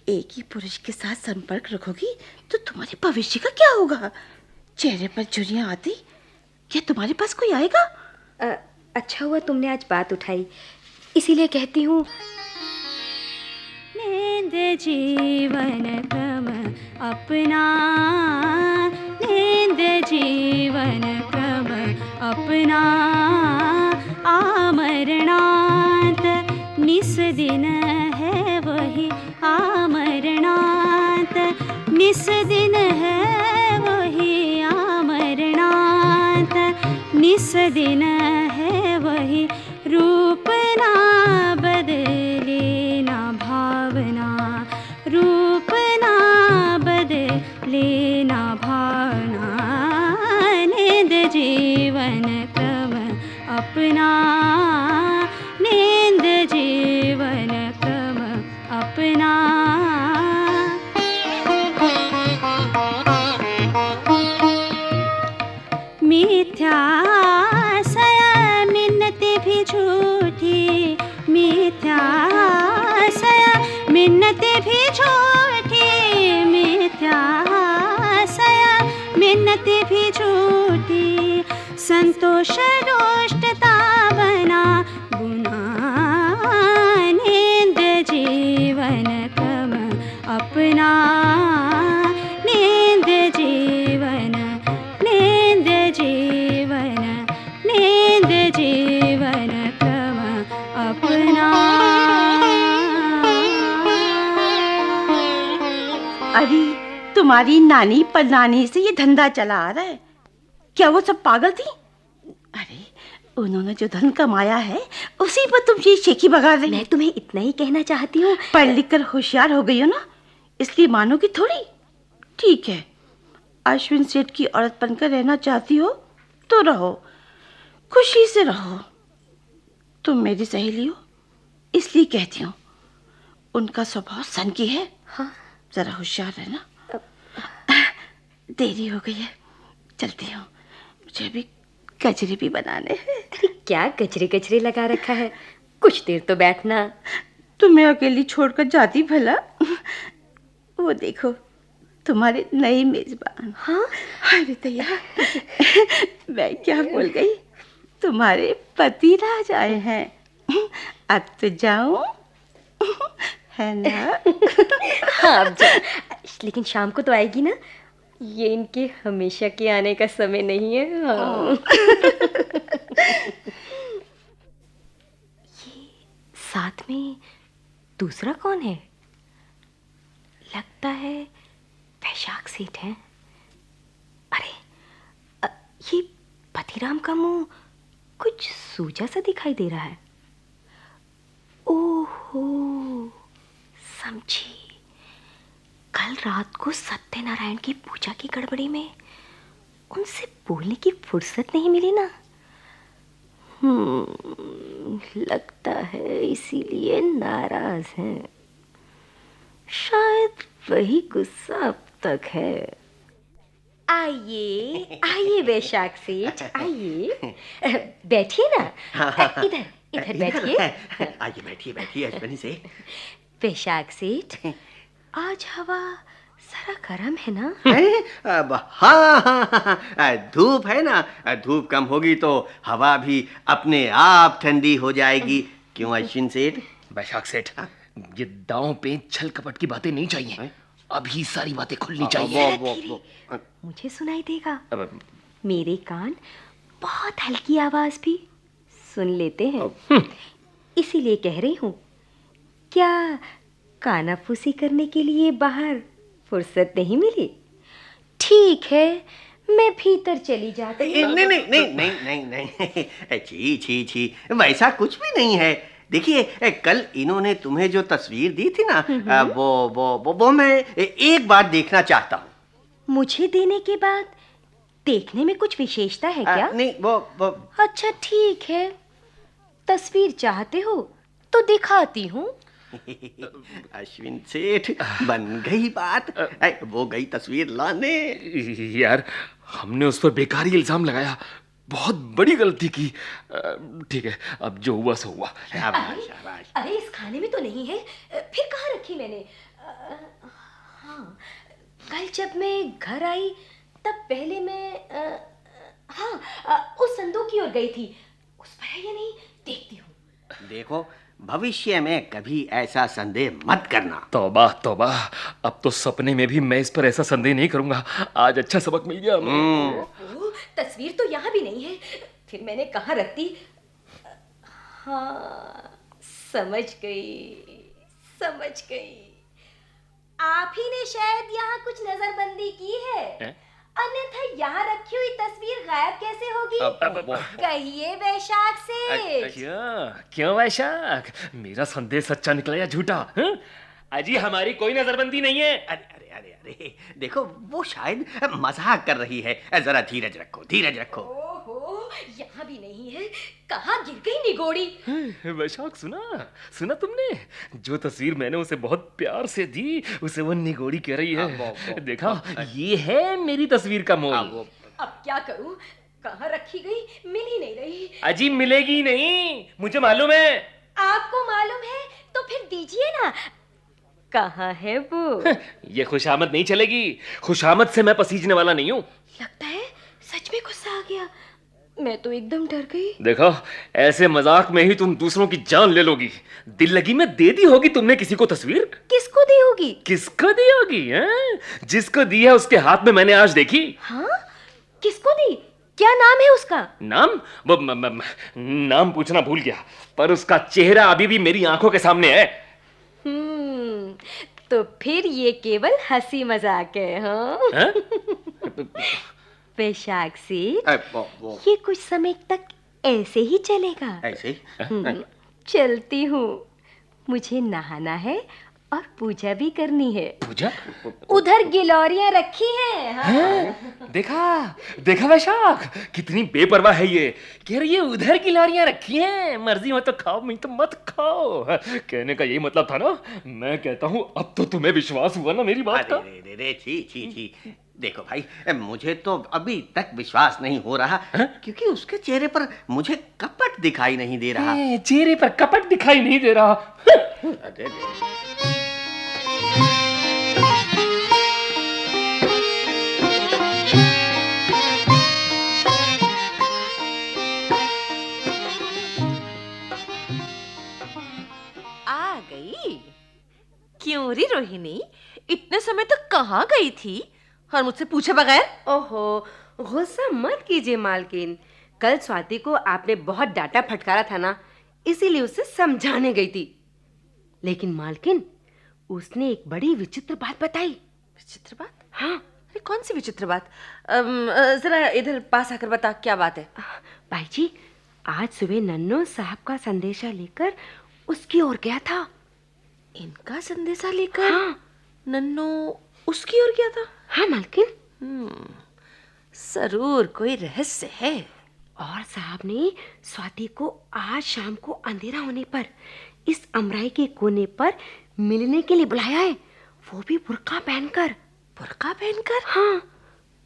एक ही पुरुष के साथ संपर्क रखोगी तो तुम्हारे भविष्य का क्या होगा? चेहरे पर झुर्रियां आती, क्या तुम्हारे पास कोई आएगा? अच्छा हुआ तुमने आज बात उठाई, इसीलिए कहती हूँ। नींद जीवन क्रम अपना, नींद जीवन क्रम अपना, आमरणांत निस दिन है वही, आमरणांत निस दिन है वही, आमरणांत निस दिन है वही। रूप ना बदले ना भावना, रूप ना बदले ना भावना, नींद जीवन क्रम अपना, नींद जीवन क्रम अपना। मिथ्याशया मिन्नतें भी झूठी, मिथ्याशया मिन्नतें भी झूठी, मिथ्याशया मिन्नतें भी झूठी। संतोष रोष्टता बना गुना, नींद जीवन क्रम अपना, नींद जीवन, नींद जीवन, नींद जीवन क्रम अपना। अरे तुम्हारी नानी परनानी से ये धंधा चला आ रहा है। क्या वो सब पागल थी? अरे उन्होंने जो धन कमाया है उसी पर तुम ये शेखी बगा रही। मैं तुम्हें इतना ही कहना चाहती हूँ, पढ़ लिख कर होशियार हो गई हो ना, इसलिए मानोगी थोड़ी। ठीक है, अश्विन सेठ की औरत बनकर रहना चाहती हो तो रहो, खुशी से रहो। तुम मेरी सहेली हो इसलिए कहती हूँ, उनका स्वभाव सनकी है। हाँ? जरा होशियार रहना। देरी हो गई है, चलती हूँ, मुझे अभी कचरे भी बनाने हैं। अरे क्या कचरे कचरे लगा रखा है, कुछ देर तो बैठना। तुम्हें अकेली छोड़कर जाती भला? वो देखो तुम्हारे नए मेजबान। हाँ? अरे तैयार। मैं क्या बोल गई, तुम्हारे पति राज आए हैं। अब तो जाऊं? है ना? हाँ अब जा, लेकिन शाम को तो आएगी ना? ये इनके हमेशा के आने का समय नहीं है। हाँ। ये साथ में दूसरा कौन है? लगता है वैशाख सेठ है। अरे ये पतिराम का मुंह कुछ सूजा सा दिखाई दे रहा है। ओहो, समझी। कल रात को सत्यनारायण की पूजा की गड़बड़ी में उनसे बोलने की फुर्सत नहीं मिली ना। लगता है इसीलिए नाराज हैं। शायद वही गुस्सा अब तक है। आइए आइए वैशाख सेठ, आइए बैठिए ना। इधर इधर बैठिए। आइए बैठिए बैठिए अश्विनी से। वैशाख सेठ, आज हवा जरा गर्म है ना? अब हाँ, धूप है ना, धूप कम होगी तो हवा भी अपने आप ठंडी हो जाएगी। क्यों अश्विन सेठ? वैशाख सेठ, ये दांव पे छल कपट की बातें नहीं चाहिए। अभी सारी बातें खुलनी चाहिए। मुझे सुनाई देगा। मेरे कान बहुत हल्की आवाज भी सुन लेते हैं। इसीलिए कह रही हूँ, क्या कानाफूसी करने के लिए बाहर फुर्सत नहीं मिली? ठीक है, मैं भीतर चली जाती हूँ। नहीं नहीं नहीं नहीं नहीं नहीं, छी छी छी, वैसा कुछ भी नहीं है। देखिए, कल इन्होंने तुम्हें जो तस्वीर दी थी ना, वो मैं एक बार देखना चाहता हूँ। मुझे देने के बाद देखने में कुछ विशेषता है क्या? नहीं, वो अच्छा ठीक है, तस्वीर चाहते हो तो दिखाती हूँ। अश्विन सेठ, बन गई बात। वो गई तस्वीर लाने। यार, हमने उस पर बेकार ही इल्जाम लगाया, बहुत बड़ी गलती की। ठीक है, अब जो हुआ सो हुआ। अरे इस खाने में तो नहीं है, फिर कहाँ रखी मैंने? हाँ, कल जब मैं घर आई तब पहले मैं उस संदूक की ओर गई थी। उस पर है या नहीं देखती हूँ। देखो, भविष्य में कभी ऐसा संदेह मत करना। तौबा तौबा, अब तो सपने में भी मैं इस पर ऐसा संदेह नहीं करूंगा। आज अच्छा सबक मिल गया। तस्वीर तो यहाँ भी नहीं है, फिर मैंने कहाँ रख दी? हाँ, समझ गई। आप ही ने शायद यहाँ कुछ नजरबंदी की है। अन्यथा यहाँ रखी हुई तस्वीर गायब कैसे होगी? कहिए वैशाख से। क्यों वैशाख, मेरा संदेह सच्चा निकला या झूठा? अजी, हमारी कोई नजरबंदी नहीं है। अरे देखो, वो शायद मजाक कर रही है। जरा धीरज रखो। ओहो, यहाँ भी नहीं है, कहाँ गिर गई निगोड़ी? वैशाख, सुना तुमने? जो तस्वीर मैंने उसे बहुत प्यार से दी, उसे वो निगोड़ी कह रही है। देखा, ये है मेरी तस्वीर का मोल। अब क्या करूं? कहाँ रखी गई? मिल ही नहीं रही। अजी, मिलेगी नहीं, मुझे मालूम है। आपको मालूम है तो फिर दीजिए ना। कहाँ है वो? ये खुशामद नहीं चलेगी। खुशामद से मैं पसीजने वाला नहीं हूँ। लगता है सच में गुस्सा आ गया। मैं तो एकदम डर गई। देखो, ऐसे मजाक में ही तुम दूसरों की जान ले लोगी। दिल लगी में दे दी होगी तुमने किसी को तस्वीर। किसको दी होगी? किसको दी होगी? जिसको दी है उसके हाथ में मैंने आज देखी। हाँ? किसको दी? क्या नाम है उसका? नाम? वो नाम पूछना भूल गया, पर उसका चेहरा अभी भी मेरी आंखों के सामने है। तो फिर ये केवल हंसी मजाक है। हाँ? वैशाख सेठ, ये कुछ समय तक ऐसे ही चलेगा। ऐसे? चलती हूँ, मुझे नहाना है और पूजा भी करनी है। पूजा? उधर गिलौरियां रखी हैं। हाँ? देखा वैशाख, कितनी बेपरवाह है ये। कह रही है उधर गिलौरियां रखी हैं, मर्जी हो तो खाओ, नहीं तो मत खाओ। कहने का यही मतलब था ना। मैं कहता हूँ, अब तो तुम्हें विश्वास हुआ ना मेरी बात का? छी। देखो भाई, मुझे तो अभी तक विश्वास नहीं हो रहा, क्योंकि उसके चेहरे पर मुझे कपट दिखाई नहीं दे रहा। चेहरे पर कपट दिखाई नहीं दे रहा? आ गई। कहाँ गई थी और मुझसे पूछे बगैर? ओहो, गुस्सा मत कीजिए मालकिन। कल स्वाति को आपने बहुत डांटा फटकारा था ना, इसीलिए उसे समझाने गई थी। लेकिन मालकिन, उसने एक बड़ी विचित्र बात बताई। विचित्र बात? हाँ। अरे कौन सी विचित्र बात? जरा इधर पास आकर बता, क्या बात है? भाई जी, आज सुबह नन्नो साहब का संदेशा लेकर उसकी ओर गया था। इनका संदेशा लेकर? हाँ। नन्नो उसकी ओर गया था? हाँ मालकिन। जरूर कोई रहस्य है। और साहब ने स्वाति को आज शाम को अंधेरा होने पर इस अमराई के कोने पर मिलने के लिए बुलाया है, वो भी बुर्का पहनकर। बुर्का पहनकर? हाँ।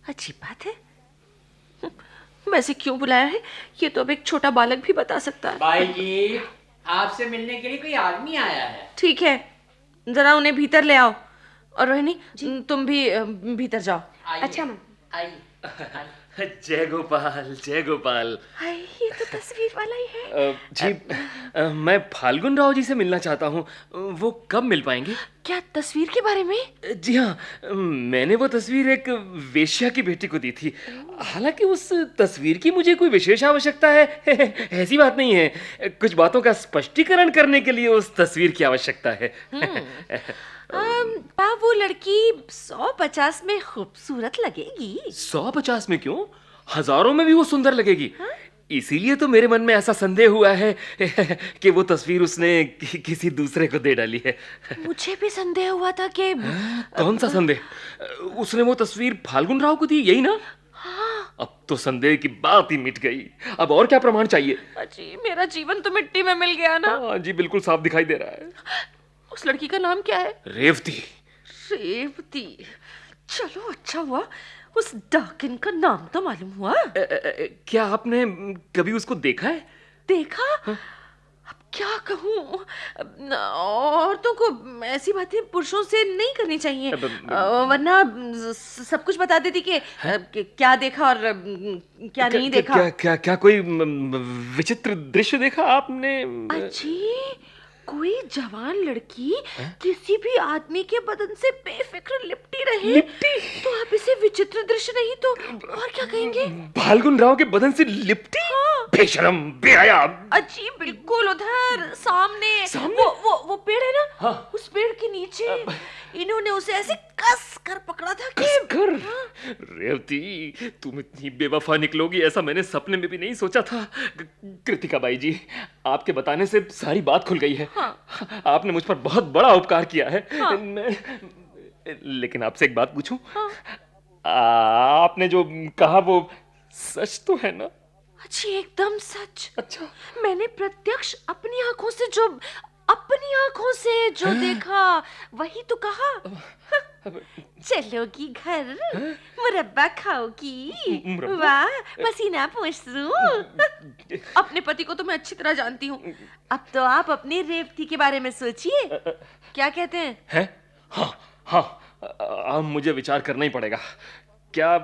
अच्छी बात है। वैसे क्यों बुलाया है ये तो अब एक छोटा बालक भी बता सकता है। भाई जी, आपसे मिलने के लिए कोई आदमी आया है। ठीक है, जरा उन्हें भीतर ले आओ। और रोहिणी, तुम भी भीतर जाओ। अच्छा मैम। जय गोपाल, जय गोपाल। हाय, ये तो तस्वीर वाला ही है। जी, मैं फाल्गुन राव जी से मिलना चाहता हूँ। वो कब मिल पाएंगे? क्या तस्वीर के बारे में? जी हाँ, मैंने वो तस्वीर एक वेश्या की बेटी को दी थी। हालांकि उस तस्वीर की मुझे कोई विशेष आवश्यकता है ऐसी बात नहीं है। कुछ बातों का स्पष्टीकरण करने के लिए उस तस्वीर की आवश्यकता है। वो लड़की 150 में खूबसूरत लगेगी। 150 में क्यों? हजारों में भी वो सुंदर लगेगी। इसीलिए तो मेरे मन में ऐसा संदेह हुआ है कि वो तस्वीर उसने किसी दूसरे को दे डाली है। मुझे भी संदेह हुआ था कि कौन सा संदेह? उसने वो तस्वीर फाल्गुन राव को दी, यही ना? हाँ। अब तो संदेह की बात ही मिट गई। अब और क्या प्रमाण चाहिए? जी, मेरा जीवन तो मिट्टी में मिल गया ना। हाँ जी, बिल्कुल साफ दिखाई दे रहा है। उस लड़की का नाम क्या है? रेवती। रेवती? चलो, अच्छा हुआ उस डाकिन का नाम तो मालूम हुआ। क्या आपने कभी उसको देखा है? देखा? हाँ? अब क्या कहूँ, औरतों को ऐसी बातें पुरुषों से नहीं करनी चाहिए, वरना सब कुछ बता देती कि क्या देखा और क्या नहीं देखा। क्या कोई विचित्र दृश्य देखा आपने? अच्छी, कोई जवान लड़की किसी भी आदमी के बदन से बेफिक्र लिपटी रहे तो आप इसे विचित्र दृश्य नहीं तो और क्या कहेंगे? फाल्गुन राव के बदन से लिपटी? हाँ। बेशरम, बेहया। अजी, बिल्कुल उधर सामने वो पेड़ है ना? हाँ। उस पेड़ के नीचे इन्होंने उसे ऐसे कस कर पकड़ा था कि हाँ। रेवती, तुम इतनी बेवफा निकलोगी ऐसा मैंने सपने में भी नहीं सोचा था। कृतिका बाई जी, आपके बताने से सारी बात खुल गई है। हाँ। आपने मुझ पर बहुत बड़ा उपकार किया है। हाँ। लेकिन आपसे एक बात पूछूं? हाँ। आपने जो कहा वो सच तो है ना? अच्छी, एकदम सच। अच्छा, मैंने प्रत्यक्ष अपनी आंखों से जो देखा वही तो कहा। चलोगी घर, मुरब्बा खाओगी? वाह, पसीना पोंछ दूं। अपने पति को तो मैं अच्छी तरह जानती हूँ। अब तो आप अपनी रेवती के बारे में सोचिए, क्या कहते हैं? हाँ, मुझे विचार करना ही पड़ेगा। क्या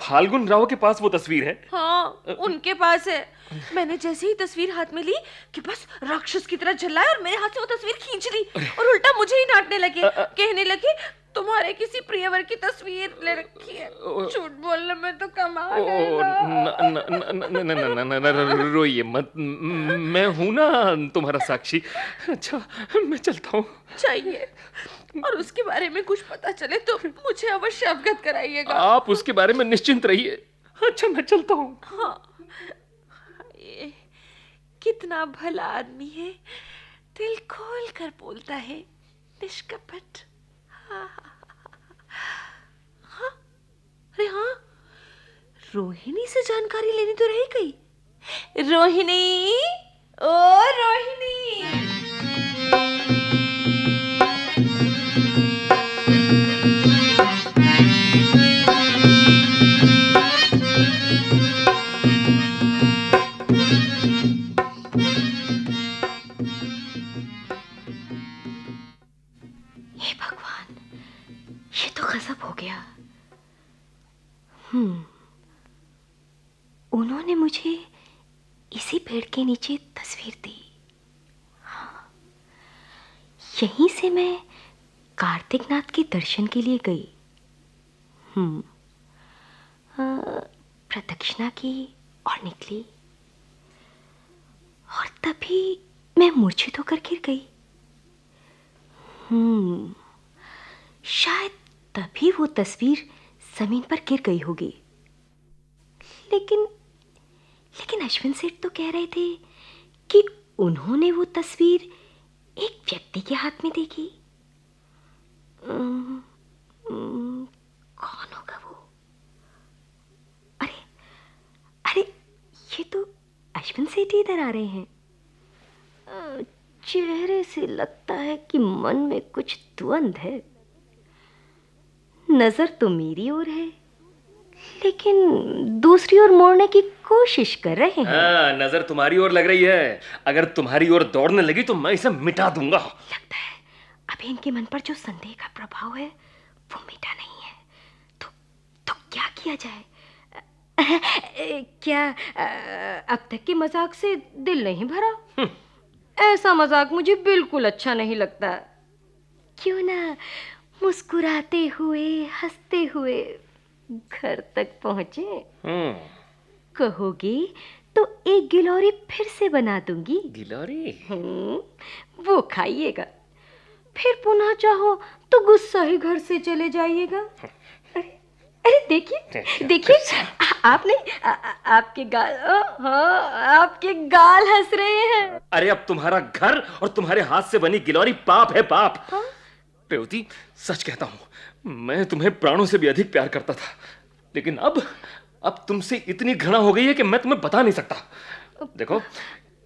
फाल्गुन राव के पास वो तस्वीर है? हाँ, उनके पास है। मैंने जैसे ही तस्वीर हाथ में ली कि बस राक्षस की तरह चिल्लाया और मेरे हाथ से वो तस्वीर खींच ली और उल्टा मुझे ही डांटने लगे। कहने लगे, तुम्हारे किसी प्रियवर की तस्वीर ले रखी है। झूठ बोलने में तो कमाल है। रोइए मत, मैं हूं ना तुम्हारा साक्षी। अच्छा, मैं चलता हूँ। चाहिए, और उसके बारे में कुछ पता चले तो मुझे अवश्य अवगत कराइएगा। आप उसके बारे में निश्चिंत रहिए। अच्छा, मैं चलता हूँ। हाँ, कितना भला आदमी है, दिल खोल कर बोलता है, निष्कपट। हाँ, अरे हाँ, रोहिणी से जानकारी लेनी तो रह गई। रोहिणी, ओ रोहिणी। हे भगवान, ये तो गजब हो गया। उन्होंने मुझे इसी पेड़ के नीचे तस्वीर दी। हाँ, यहीं से मैं कार्तिक नाथ के दर्शन के लिए गई। प्रदक्षिणा की और निकली, और तभी मैं मूर्छित होकर गिर गई। शायद तभी वो तस्वीर जमीन पर गिर गई होगी। लेकिन अश्विन सेठ तो कह रहे थे कि उन्होंने वो तस्वीर एक व्यक्ति के हाथ में देखी। कौन होगा वो? अरे ये तो अश्विन सेठ ही इधर आ रहे हैं। चेहरे से लगता है कि मन में कुछ द्वंद है। नजर तो मेरी ओर है, लेकिन दूसरी ओर मोड़ने की कोशिश कर रहे हैं। हाँ, नजर तुम्हारी ओर लग रही है। अगर तुम्हारी ओर दौड़ने लगी तो मैं इसे मिटा दूंगा। लगता है अभी इनके मन पर जो संदेह का प्रभाव है वो मिटा नहीं है। तो क्या किया जाए? क्या अब तक के मजाक से दिल नहीं भरा? ऐसा मजाक मुझे बिल्कुल अच्छा नहीं लगता। क्यों ना मुस्कुराते हुए हंसते हुए घर तक पहुंचे। कहोगे तो एक गिलोरी फिर से बना दूंगी। गिलोरी? वो खाइएगा, फिर पुनः चाहो तो गुस्सा ही घर से चले जाइएगा। अरे देखिए आपने आपके गाल, आपके गाल हंस रहे हैं। अरे अब तुम्हारा घर और तुम्हारे हाथ से बनी गिलोरी पाप है, पाप। रेवती, सच कहता हूं, मैं तुम्हें प्राणों से भी अधिक प्यार करता था, लेकिन अब तुमसे इतनी घृणा हो गई है कि मैं तुम्हें बता नहीं सकता। देखो,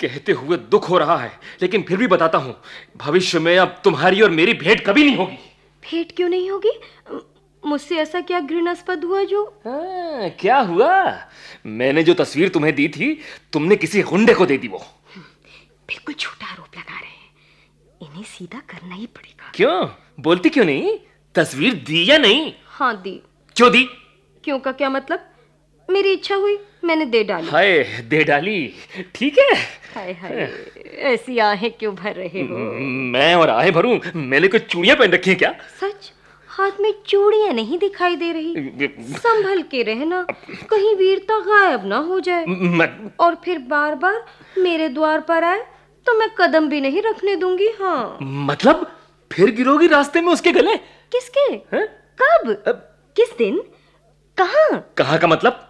कहते हुए दुख हो रहा है, लेकिन फिर भी बताता हूं, भविष्य में अब तुम्हारी और मेरी भेंट कभी नहीं होगी। भेंट क्यों नहीं होगी? मुझसे ऐसा क्या घृणास्पद हुआ जो? क्या हुआ? मैंने जो तस्वीर तुम्हें दी थी, तुमने किसी गुंडे को दे दी। वो बिल्कुल झूठा आरोप लगा रहे हैं। इन्हें सीधा करना ही पड़ेगा। क्यों? बोलती क्यों नहीं? तस्वीर दी या नहीं? हाँ, दी। क्यों दी? क्यों का क्या मतलब? मेरी इच्छा हुई, मैंने दे डाली। हाय, दे डाली, ठीक है। हाय हाय, ऐसी आहें क्यों भर रहे हो? मैं और आहें भरूं? मैंने कोई चूड़ियां पहन रखी हैं क्या? सच, हाथ में चूड़ियां नहीं दिखाई दे रही। संभल के रहना, कहीं वीरता गायब ना हो जाए। और फिर बार बार मेरे द्वार पर आए तो मैं कदम भी नहीं रखने दूंगी। हाँ, मतलब फिर गिरोगी रास्ते में उसके गले? किसके? कब? किस दिन? कहाँ? कहाँ का मतलब?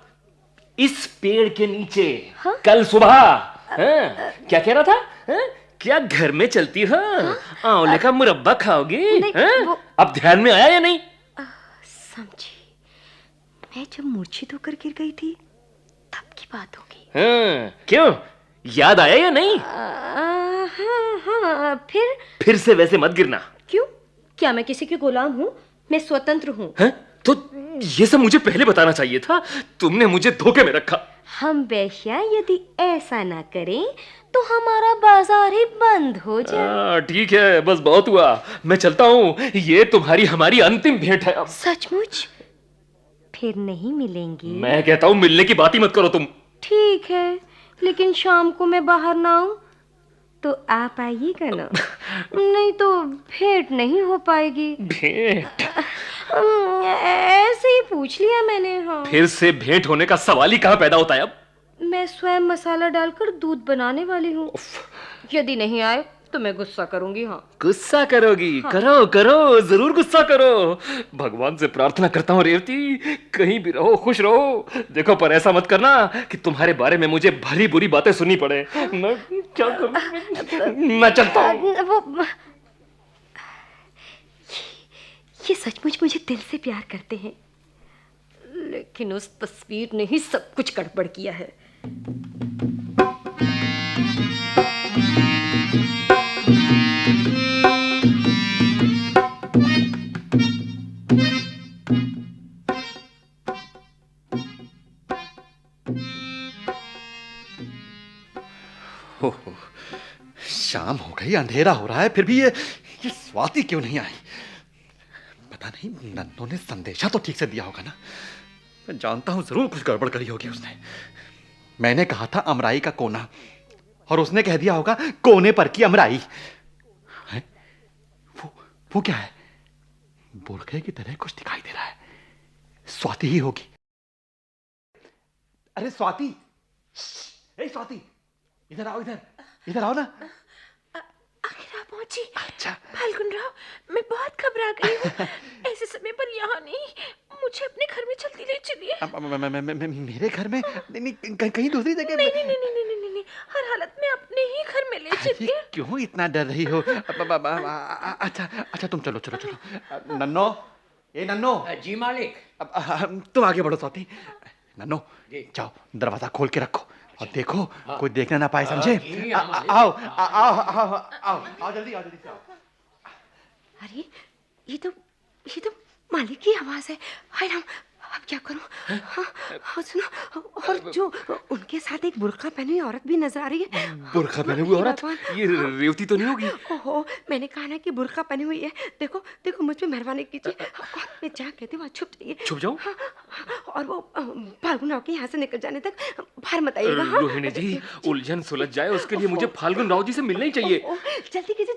इस पेड़ के नीचे। कल सुबह। क्या कह रहा था? क्या घर में चलती हो? आंवले का मुरब्बा खाओगी? अब ध्यान में आया या नहीं? समझी, मैं जब मूर्छित होकर गिर गई थी तब की बात होगी। क्यों, याद आया या नहीं? हाँ, फिर से वैसे मत गिरना। क्यों? क्या मैं किसी की गुलाम हूँ? मैं स्वतंत्र हूँ। तो ये सब मुझे पहले बताना चाहिए था। तुमने मुझे धोखे में रखा। हम बेश्या यदि ऐसा ना करें तो हमारा बाजार ही बंद हो जाए। ठीक है, बस बहुत हुआ, मैं चलता हूँ। ये तुम्हारी हमारी अंतिम भेंट है अब। सचमुच? फिर नहीं मिलेंगे? मैं कहता हूँ मिलने की बात ही मत करो तुम। ठीक है, लेकिन शाम को मैं बाहर ना आऊं तो आप आइएगा ना। नहीं तो भेंट नहीं हो पाएगी। भेंट? ऐसे ही पूछ लिया मैंने। हाँ, फिर से भेंट होने का सवाल ही कहाँ पैदा होता है अब? मैं स्वयं मसाला डालकर दूध बनाने वाली हूँ। यदि नहीं आए तो मैं गुस्सा करूंगी। हाँ, गुस्सा करोगी? हाँ। करो करो, जरूर गुस्सा करो। भगवान से प्रार्थना करता हूँ रेवती, कहीं भी रहो खुश रहो। देखो, पर ऐसा मत करना कि तुम्हारे बारे में मुझे भली बुरी बातें सुननी पड़े। मैं क्या करूं? मैं चलता हूँ। ये सचमुच मुझे दिल से प्यार करते हैं, लेकिन उस तस्वीर ने ही सब कुछ गड़बड़ किया है। शाम हो गई, अंधेरा हो रहा है, फिर भी ये स्वाति क्यों नहीं आई? पता नहीं, नन्नों ने संदेशा तो ठीक से दिया होगा ना। मैं जानता हूं जरूर कुछ गड़बड़ करी होगी उसने। मैंने कहा था अमराई का कोना, और उसने कह दिया होगा कोने पर की अमराई है? वो क्या है? बुरखे की तरह कुछ दिखाई दे रहा है। स्वाति ही होगी। अरे स्वाति, ए स्वाति, इधर आओ, इधर आओ ना। आखिर आप पहुंची। अच्छा फाल्गुन राव, मैं बहुत घबरा गई हूँ। ऐसे समय पर यहाँ नहीं, मुझे अपने घर में जल्दी ले चलिए। मेरे घर में? नहीं, कहीं दूसरी जगह? नहीं, हर हालत में अपने ही घर में ले चलिए। क्यों इतना डर रही हो? अच्छा तुम चलो। नन्नो, ए नन्नो। जी मालिक। तुम आगे बढ़ो स्वाति। नन्नो जाओ, दरवाजा खोल के रखो और देखो कोई देखना ना पाए, समझे? आओ जल्दी से आओ। अरे ये तो मालिक की आवाज है। हाय राम, अब क्या करूं? हाँ सुनो, और जो उनके साथ एक बुर्का पहनी हुई औरत भी नजर आ रही है। बुर्का पहनी हुई औरत? ये रेवती तो नहीं होगी? ओहो, मैंने कहा ना कि बुर्का पहनी हुई है। देखो मुझ पे मेहरबानी कीजिए। मैं जहाँ कहती हूँ छुप जाइए। छुप जाऊं? और वो फाल्गुन राव के यहाँ से निकल जाने तक बाहर मत आइएगा। रोहिणी जी, उलझन सुलझ जाए उसके लिए मुझे फाल्गुन राव जी से मिलना ही चाहिए। जल्दी कीजिए,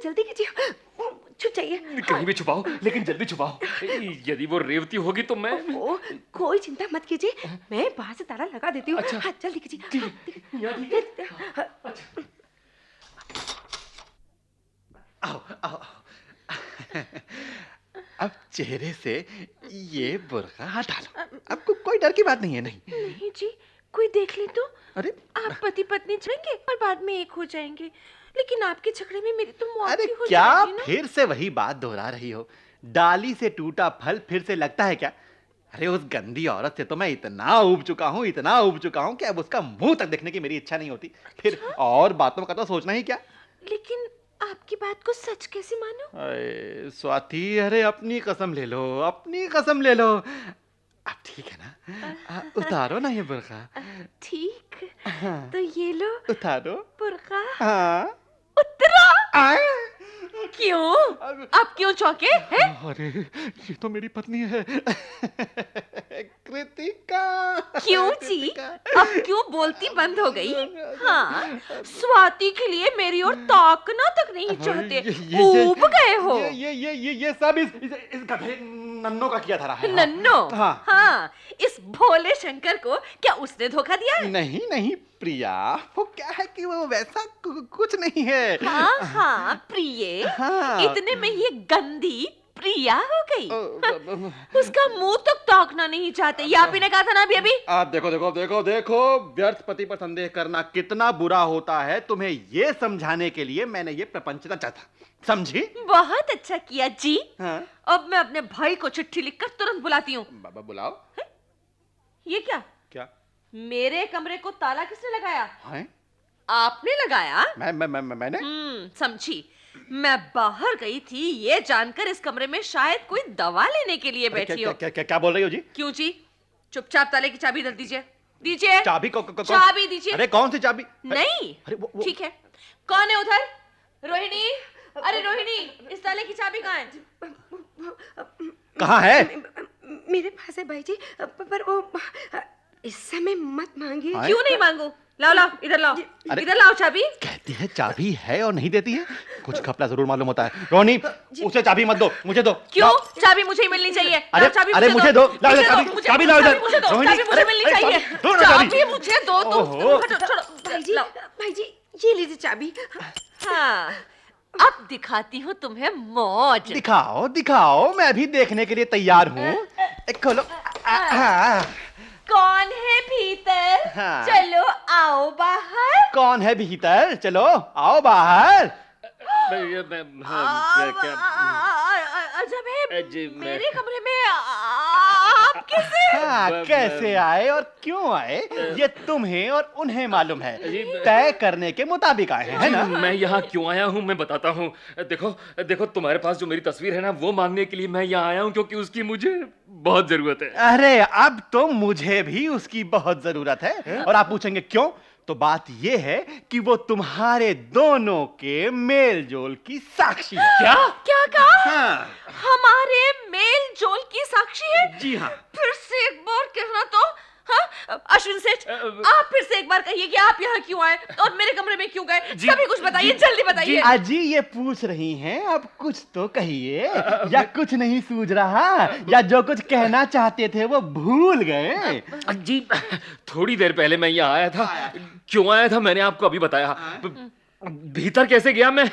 छुप जाइए। कहीं भी छुपाओ, लेकिन जल्दी छुपाओ। यदि वो रेवती होगी तो मैं... कोई चिंता मत कीजिए, मैं बाहर से ताला लगा देती हूँ। अच्छा। हाँ, जल्दी कीजिए। आओ। अब चेहरे से ये बुर्का हटा लो। अब कोई डर की बात नहीं है। नहीं जी, कोई देख ले तो? अरे आप पति पत्नी चलेंगे और बाद में एक हो जाएंगे, लेकिन आपके झगड़े में मेरी तो मौत अरे ही हो क्या जाएगी ना। फिर से वही बात दोहरा रही हो? डाली से टूटा फल फिर से लगता है क्या? अरे उस गंदी औरत से तो मैं इतना उब चुका हूँ कि अब उसका मुंह तक देखने की मेरी इच्छा नहीं होती। फिर और बातों का तो सोचना ही क्या। लेकिन आपकी बात को सच कैसे मानो? अरे स्वाति, अरे अपनी कसम ले लो। अब ठीक है ना? उतारो ना ये बुर्का। ठीक, तो ये लो, उतारो बुर्का। हाँ। उतरा। क्यों? आप क्यों चौंके हैं? अरे ये तो मेरी पत्नी है, कृतिका। क्यों जी? अब क्यों बोलती बंद हो गई? हाँ, स्वाति के लिए मेरी ओर ताकना तक नहीं चाहते, ऊब गए हो। ये सब इस गधे नन्नो का किया था। नन्नो? हाँ, इस भोले शंकर को क्या उसने धोखा दिया? नहीं प्रिया, वो क्या है कि वो वैसा कुछ नहीं है। हाँ प्रिय। हाँ। इतने में ये गंदी प्रिया हो गई। उसका मुंह तक ताकना नहीं चाहते। ये आप ही ने कहा था ना अभी। आप देखो, व्यर्थ पति पर संदेह करना कितना बुरा होता है, तुम्हें ये समझाने के लिए मैंने ये प्रपंच रचा था, समझी? बहुत अच्छा किया जी। हाँ? अब मैं अपने भाई को चिट्ठी लिखकर तुरंत बुलाती हूँ। बाबा बुलाओ। ये क्या? मेरे कमरे को ताला किसने लगाया? है? आपने लगाया? मैंने? समझी। मैं बाहर गई थी ये जानकर इस कमरे में शायद कोई दवा लेने के लिए बैठी हो। क्या बोल रही हो जी? क्यों जी? चुपचाप ताले की चाबी दे दीजिए। चाबी चाबी दीजिए। अरे कौन सी चाबी? नहीं, ठीक है। कौन है उधर? रोहिणी, अरे रोहिणी, इस ताले की चाबी कहाँ है? कहाँ है? मेरे पास है भाई जी, पर वो इस समय मत मांगिए। क्यों नहीं मांगू? लाओ, इधर लाओ चाबी। कहती है चाबी है और नहीं देती है, कुछ घपला जरूर मालूम होता है। रोहिणी, उसे चाबी मत दो, मुझे दो। क्यों? चाबी मुझे ही मिलनी चाहिए। अरे मुझे दो, चाबी लाओ इधर। चाबी मुझे मिलनी चाहिए। चाबी मुझे दो। भाई जी ये लीजिए चाबी। हाँ, अब दिखाती हूँ तुम्हें मौज। दिखाओ, मैं भी देखने के लिए तैयार हूँ। खोलो। कौन है भीतर? हाँ। चलो आओ बाहर। कौन है भीतर? चलो आओ बाहर। अजब है, मेरे कमरे में आप कैसे आए और क्यों आए ये तुम्हें और उन्हें मालूम है। तय करने के मुताबिक आए हैं, है ना? मैं यहाँ क्यों आया हूँ मैं बताता हूँ। देखो तुम्हारे पास जो मेरी तस्वीर है ना, वो मांगने के लिए मैं यहाँ आया हूँ, क्योंकि उसकी मुझे बहुत जरूरत है। अरे अब तो मुझे भी उसकी बहुत जरूरत है। और आप पूछेंगे क्यों? तो बात ये है कि वो तुम्हारे दोनों के मेल जोल की साक्षी है। क्या कहा? हाँ। हमारे मेल जोल की साक्षी है? जी हाँ। फिर से एक बार कहना तो हाँ अश्विन सेठ, आप फिर से एक बार कहिए कि आप यहाँ क्यों आए और मेरे कमरे में क्यों गए? सभी कुछ बताइए, जल्दी बताइए। अजी ये पूछ रही हैं, अब कुछ तो कहिए। या कुछ नहीं सूझ रहा, या जो कुछ कहना चाहते थे वो भूल गए? जी थोड़ी देर पहले मैं यहाँ आया था। क्यों आया था मैंने आपको अभी बताया। भीतर कैसे गया मैं?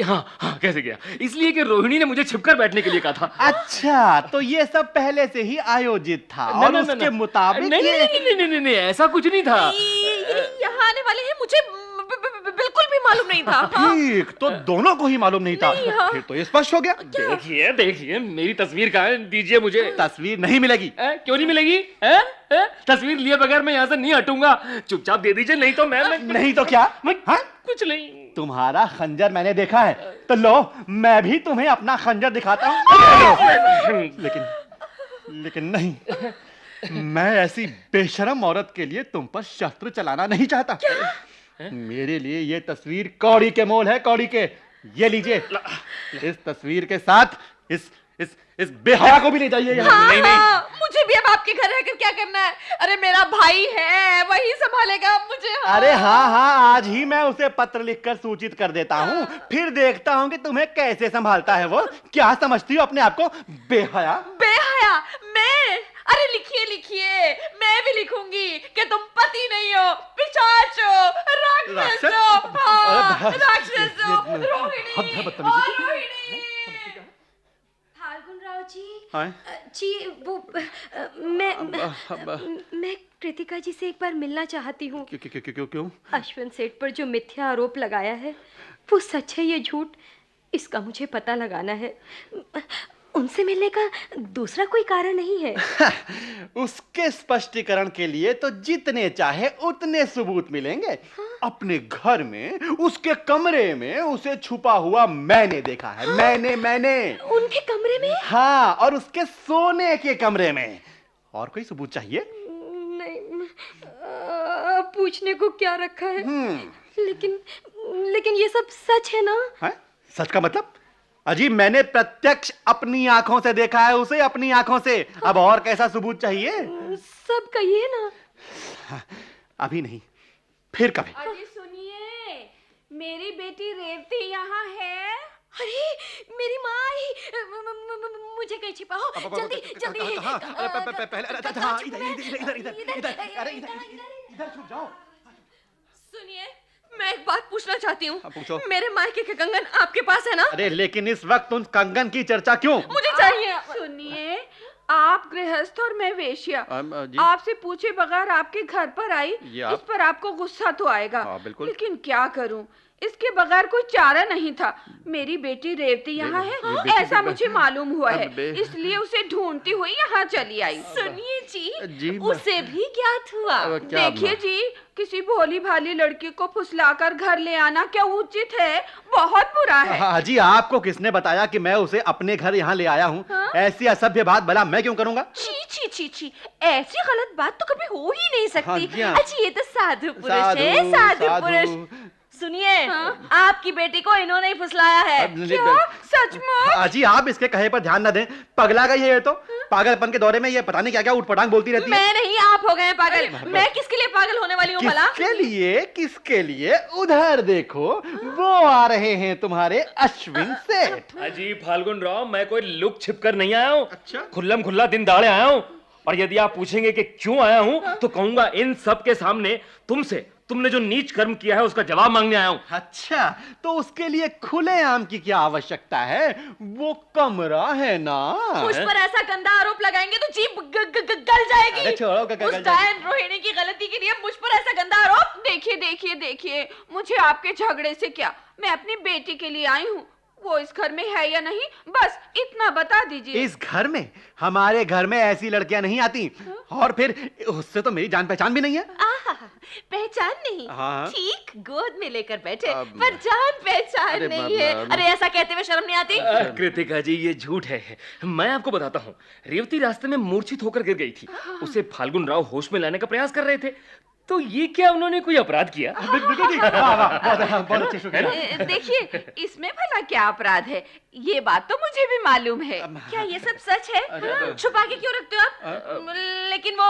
हाँ कैसे गया, इसलिए कि रोहिणी ने मुझे छिपकर बैठने के लिए कहा था। अच्छा, तो ये सब पहले से ही आयोजित था और उसके मुताबिक? नहीं, ऐसा कुछ नहीं था। यहाँ आने वाले हैं मुझे बिल्कुल भी मालूम नहीं था। ठीक, तो दोनों को ही मालूम नहीं था। फिर तो ये स्पष्ट हो गया। देखिए मेरी तस्वीर कहाँ है, दीजिए मुझे। तस्वीर नहीं मिलेगी। क्यों नहीं मिलेगी? तस्वीर लिए बगैर मैं यहाँ से नहीं हटूंगा। चुपचाप दे दीजिए, नहीं तो मैं नहीं तो क्या? कुछ नहीं। तुम्हारा खंजर मैंने देखा है, तो लो मैं भी तुम्हें अपना खंजर दिखाता हूँ। लेकिन नहीं, मैं ऐसी बेशरम औरत के लिए तुम पर शस्त्र चलाना नहीं चाहता। मेरे लिए ये तस्वीर कौड़ी के मोल है, कौड़ी के। ये लीजिए, इस तस्वीर के साथ इस बेहया को भी ले जाइए यहाँ। नहीं, मुझे भी अब आपके घर रहकर क्या करना है? अरे मेरा भाई है, वही संभालेगा मुझे। अरे हाँ, आज ही मैं उसे पत्र लिखकर सूचित कर देता हूँ, फिर देखता हूँ कि तुम्हें कैसे संभालता है वो। क्या समझती हो अपने आप को, बेहया? बेहया मैं? अरे लिखिए, मैं भी लिखूंगी कि तुम पति नहीं हो, पिशाच हो, राक्षस हो, राक्षस हो, रोहिणी। फाल्गुन राव जी, वो मैं कृतिका जी से एक बार मिलना चाहती हूँ। क्यों? अश्विन सेठ पर जो मिथ्या आरोप लगाया है वो सच है या झूठ, इसका मुझे पता लगाना है। उनसे मिलने का दूसरा कोई कारण नहीं है। उसके स्पष्टीकरण के लिए तो जितने चाहे उतने सबूत मिलेंगे। अपने घर में, उसके कमरे में उसे छुपा हुआ मैंने देखा है। मैंने उनके कमरे में? हाँ, और उसके सोने के कमरे में। और कोई सबूत चाहिए? नहीं, पूछने को क्या रखा है। लेकिन ये सब सच है ना? सच का मतलब? अजी मैंने प्रत्यक्ष अपनी आंखों से देखा है उसे, अपनी आंखों से। अब और कैसा सबूत चाहिए? सब कहिए ना। अभी नहीं, फिर कभी। अजी सुनिए, मेरी बेटी रेवती यहाँ है। अरे मेरी माँ आई, मुझे कहीं छिपाओ, जल्दी। इधर छुप जाओ। सुनिए, मैं एक बात पूछना चाहती हूँ। पूछो। मेरे मायके के कंगन आपके पास है ना? अरे लेकिन इस वक्त उन कंगन की चर्चा क्यों? मुझे चाहिए। सुनिए, आप गृहस्थ और मैं वेश्या, आपसे पूछे बगैर आपके घर पर आई, इस पर आपको गुस्सा तो आएगा। लेकिन क्या करूं, इसके बगैर कोई चारा नहीं था। मेरी बेटी रेवती यहाँ है, ऐसा मुझे मालूम हुआ है, इसलिए उसे ढूंढती हुई यहाँ चली आई। सुनिए जी, उसे भी ज्ञात हुआ। देखिए जी, किसी भोली भाली लड़की को फुसलाकर घर ले आना क्या उचित है? बहुत बुरा है। जी आपको किसने बताया कि मैं उसे अपने घर यहाँ ले आया हूँ? ऐसी असभ्य बात भला मैं क्यों करूँगा? छी, ऐसी गलत बात तो कभी हो ही नहीं सकती। अच्छा ये तो साधु पुरुष है, साधु पुरुष। सुनिए, आपकी बेटी को इन्होंने ही फुसलाया है। क्या? सचमुच? जी आप इसके कहे पर ध्यान न दें, पगला गई है ये तो। पागलपन के दौरे में ये पता नहीं क्या क्या उठपटांग बोलती रहती है। मैं नहीं, आप हो गए पागल। मैं किसके लिए पागल होने वाली हूँ भला? किसके लिए? उधर देखो, वो आ रहे हैं तुम्हारे अश्विन सेठ। अजी फाल्गुन राव, मैं कोई लुक छिप कर नहीं आया हूँ। अच्छा? खुल्लम खुल्ला दिन दहाड़े आया हूँ। और यदि आप पूछेंगे कि क्यों आया हूँ, तो कहूंगा इन सब के सामने तुमने जो नीच कर्म किया है उसका जवाब मांगने आया हूँ। अच्छा, तो उसके लिए खुलेआम की क्या आवश्यकता है? वो कमरा है ना। मुझ पर ऐसा गंदा आरोप लगाएंगे तो जीभ गल जाएगी। अरे छोड़ो, उस डायन रोहिणी की गलती के लिए मुझ पर ऐसा गंदा आरोप। देखिए, मुझे आपके झगड़े से क्या, मैं अपनी बेटी के लिए आई हूँ। वो इस घर में है या नहीं, बस इतना बता दीजिए। इस घर में? हमारे घर में ऐसी लड़कियां नहीं आती। और फिर उससे तो मेरी जान पहचान भी नहीं है। पहचान नहीं? ठीक, गोद में लेकर बैठे, पर जान पहचान नहीं है। अरे ऐसा कहते हुए शर्म नहीं आती? कृतिका जी ये झूठ है। मैं आपको बताता हूँ, रेवती रास्ते में मूर्छित होकर गिर गई थी। उसे फाल्गुन राव होश में लाने का प्रयास कर रहे थे। तो ये क्या उन्होंने कोई अपराध किया? बहुत अच्छे शुक्रिया। देखिए, इसमें भला क्या अपराध है, ये बात तो मुझे भी मालूम है। क्या ये सब सच है? छुपा के क्यों रखते हो आप? लेकिन वो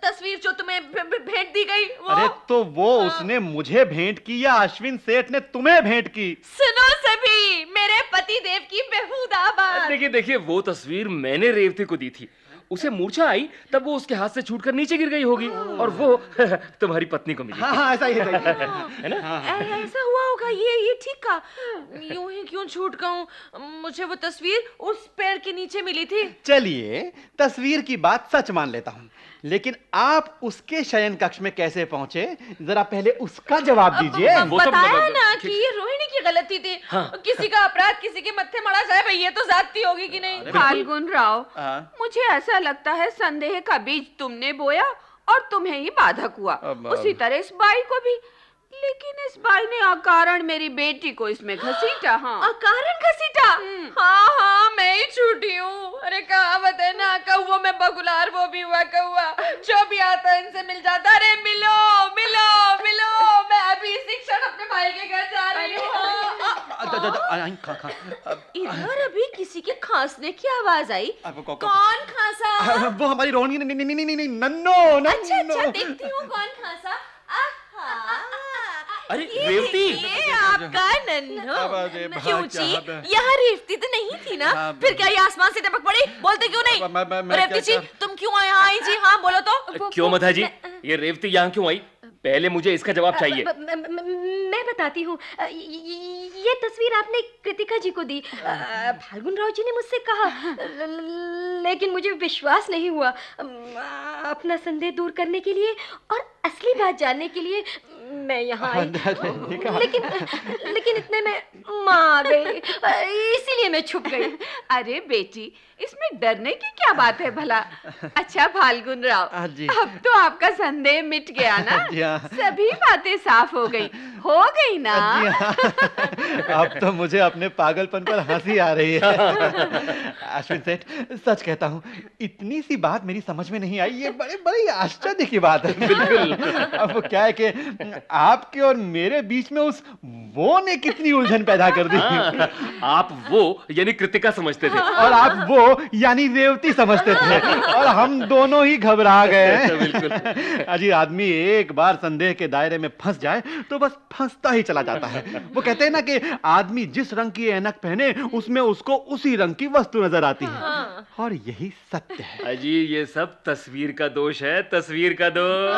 तस्वीर जो तुम्हें भेंट दी गई वो... अरे तो वो उसने मुझे भेंट की या अश्विन सेठ ने तुम्हें भेंट की? सुनो सभी, मेरे पति देव की बेहुदा बात। देखिए वो तस्वीर मैंने रेवती को दी थी। उसे मूर्छा आई तब वो उसके हाथ से छूटकर नीचे गिर गई होगी और वो तुम्हारी पत्नी को मिली। हाँ, ऐसा ही है ना? ऐसा हुआ होगा। ये ठीक कहा। यूं ही क्यों छूट गऊं? मुझे वो तस्वीर उस पेड़ के नीचे मिली थी। चलिए, तस्वीर की बात सच मान लेता हूँ, लेकिन आप उसके शयन कक्ष में कैसे पहुंचे, जरा पहले उसका जवाब दीजिए। बताया ना कि ये रोहिणी की गलती थी। किसी का अपराध किसी के मत्थे मड़ा जाए, भाई ये तो ज्यादती होगी कि नहीं? फाल्गुन राव, मुझे ऐसा लगता है संदेह का बीज तुमने बोया और तुम्हें ही बाधक हुआ। उसी तरह इस बाई को भी। लेकिन इस बाई ने अकारण मेरी बेटी को इसमें घसीटा। हाँ, अकारण घसीटा? हाँ, मैं ही छूटी हूँ। अरे कहावत है ना, कौवा में बगुलार वो भी हुआ कौवा, जो भी आता है इनसे मिल जाता। अरे मिलो मिलो मिलो, मैं अभी इसी क्षण अपने भाई के घर जा रही हूँ। इधर अभी किसी के खांसने की आवाज आई। कौन खांसा? वो हमारी रोहिणी। नहीं, नन्नो। अच्छा, देखती हूँ कौन खांसा। अरे रेवती, ये आपका नन्नो। क्यों जी, यहाँ रेवती तो नहीं थी ना? फिर क्या ये आसमान से टपक पड़ी? बोलते क्यों नहीं? रेवती जी, तुम क्यों यहाँ आई जी? हाँ बोलो तो। क्यों मधा जी, ये रेवती यहाँ क्यों आई? पहले मुझे इसका जवाब चाहिए। मैं बताती हूँ। ये तस्वीर आपने कृतिका जी को दी। फाल्गुन राव जी ने मुझसे कहा, लेकिन मुझे विश्वास नहीं हुआ। अपना संदेह दूर करने के लिए और असली बात जानने के लिए मैं यहाँ आई। लेकिन इतने में माँ आ गई, इसीलिए मैं छुप गई। अरे बेटी, इसमें डरने की क्या बात है भला? अच्छा फाल्गुन राव, अब तो आपका संदेह मिट गया ना? सभी बातें साफ हो गई ना? अब तो मुझे अपने पागलपन पर हंसी आ रही है। अश्विन सेठ, सच कहता हूँ, इतनी सी बात मेरी समझ में नहीं आई। ये बड़ी आश्चर्य की बात है। बिल्कुल। अब क्या है कि आपके और मेरे बीच में उस वो ने कितनी उलझन पैदा कर दी। आप वो यानी कृतिका समझते थे और आप वो यानी रेवती समझते थे, और हम दोनों ही घबरा गए। बिल्कुल। अजी, आदमी एक बार संदेह के दायरे में फंस जाए तो बस फंसता ही चला जाता है। वो कहते हैं ना कि आदमी जिस रंग की ऐनक पहने उसमें उसको उसी रंग की वस्तु नजर आती है, और यही सत्य है। अजी, ये सब तस्वीर का दोष है, तस्वीर का दोष।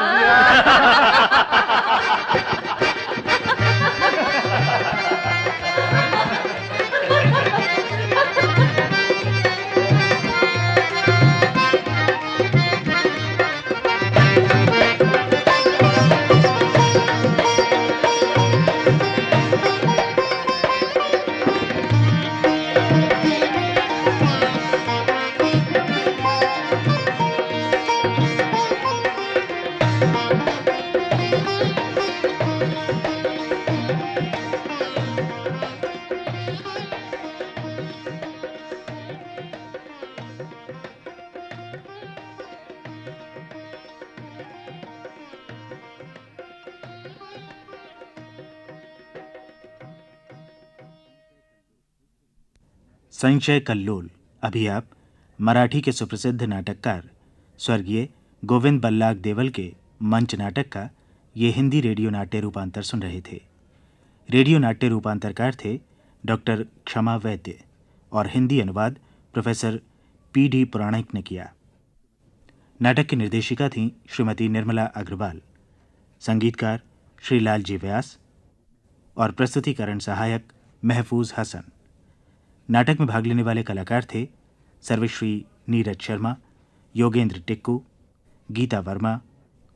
संशय कल्लोल। अभी आप मराठी के सुप्रसिद्ध नाटककार स्वर्गीय गोविंद बल्लाग देवल के मंच नाटक का ये हिंदी रेडियो नाट्य रूपांतर सुन रहे थे। रेडियो नाट्य रूपांतरकार थे डॉक्टर क्षमा वैद्य और हिंदी अनुवाद प्रोफेसर P.D. पुराणिक ने किया। नाटक की निर्देशिका थीं श्रीमती निर्मला अग्रवाल, संगीतकार श्री लालजी व्यास और प्रस्तुतिकरण सहायक महफूज हसन। नाटक में भाग लेने वाले कलाकार थे सर्वश्री नीरज शर्मा, योगेंद्र टिक्कू, गीता वर्मा,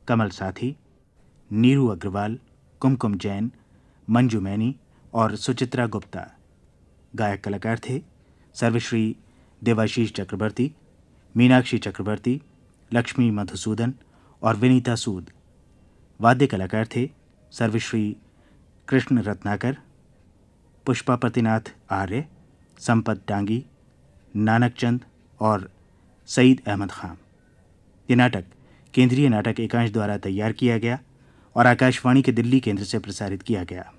कमल साथी, नीरू अग्रवाल, कुमकुम जैन, मंजू मैनी और सुचित्रा गुप्ता। गायक कलाकार थे सर्वश्री देवाशीष चक्रवर्ती, मीनाक्षी चक्रवर्ती, लक्ष्मी मधुसूदन और विनीता सूद। वाद्य कलाकार थे सर्वश्री कृष्ण रत्नाकर, पुष्पा पतिनाथ आर्य, संपत डांगी, नानक चंद और सईद अहमद खान। ये नाटक केंद्रीय नाटक एकांश द्वारा तैयार किया गया और आकाशवाणी के दिल्ली केंद्र से प्रसारित किया गया।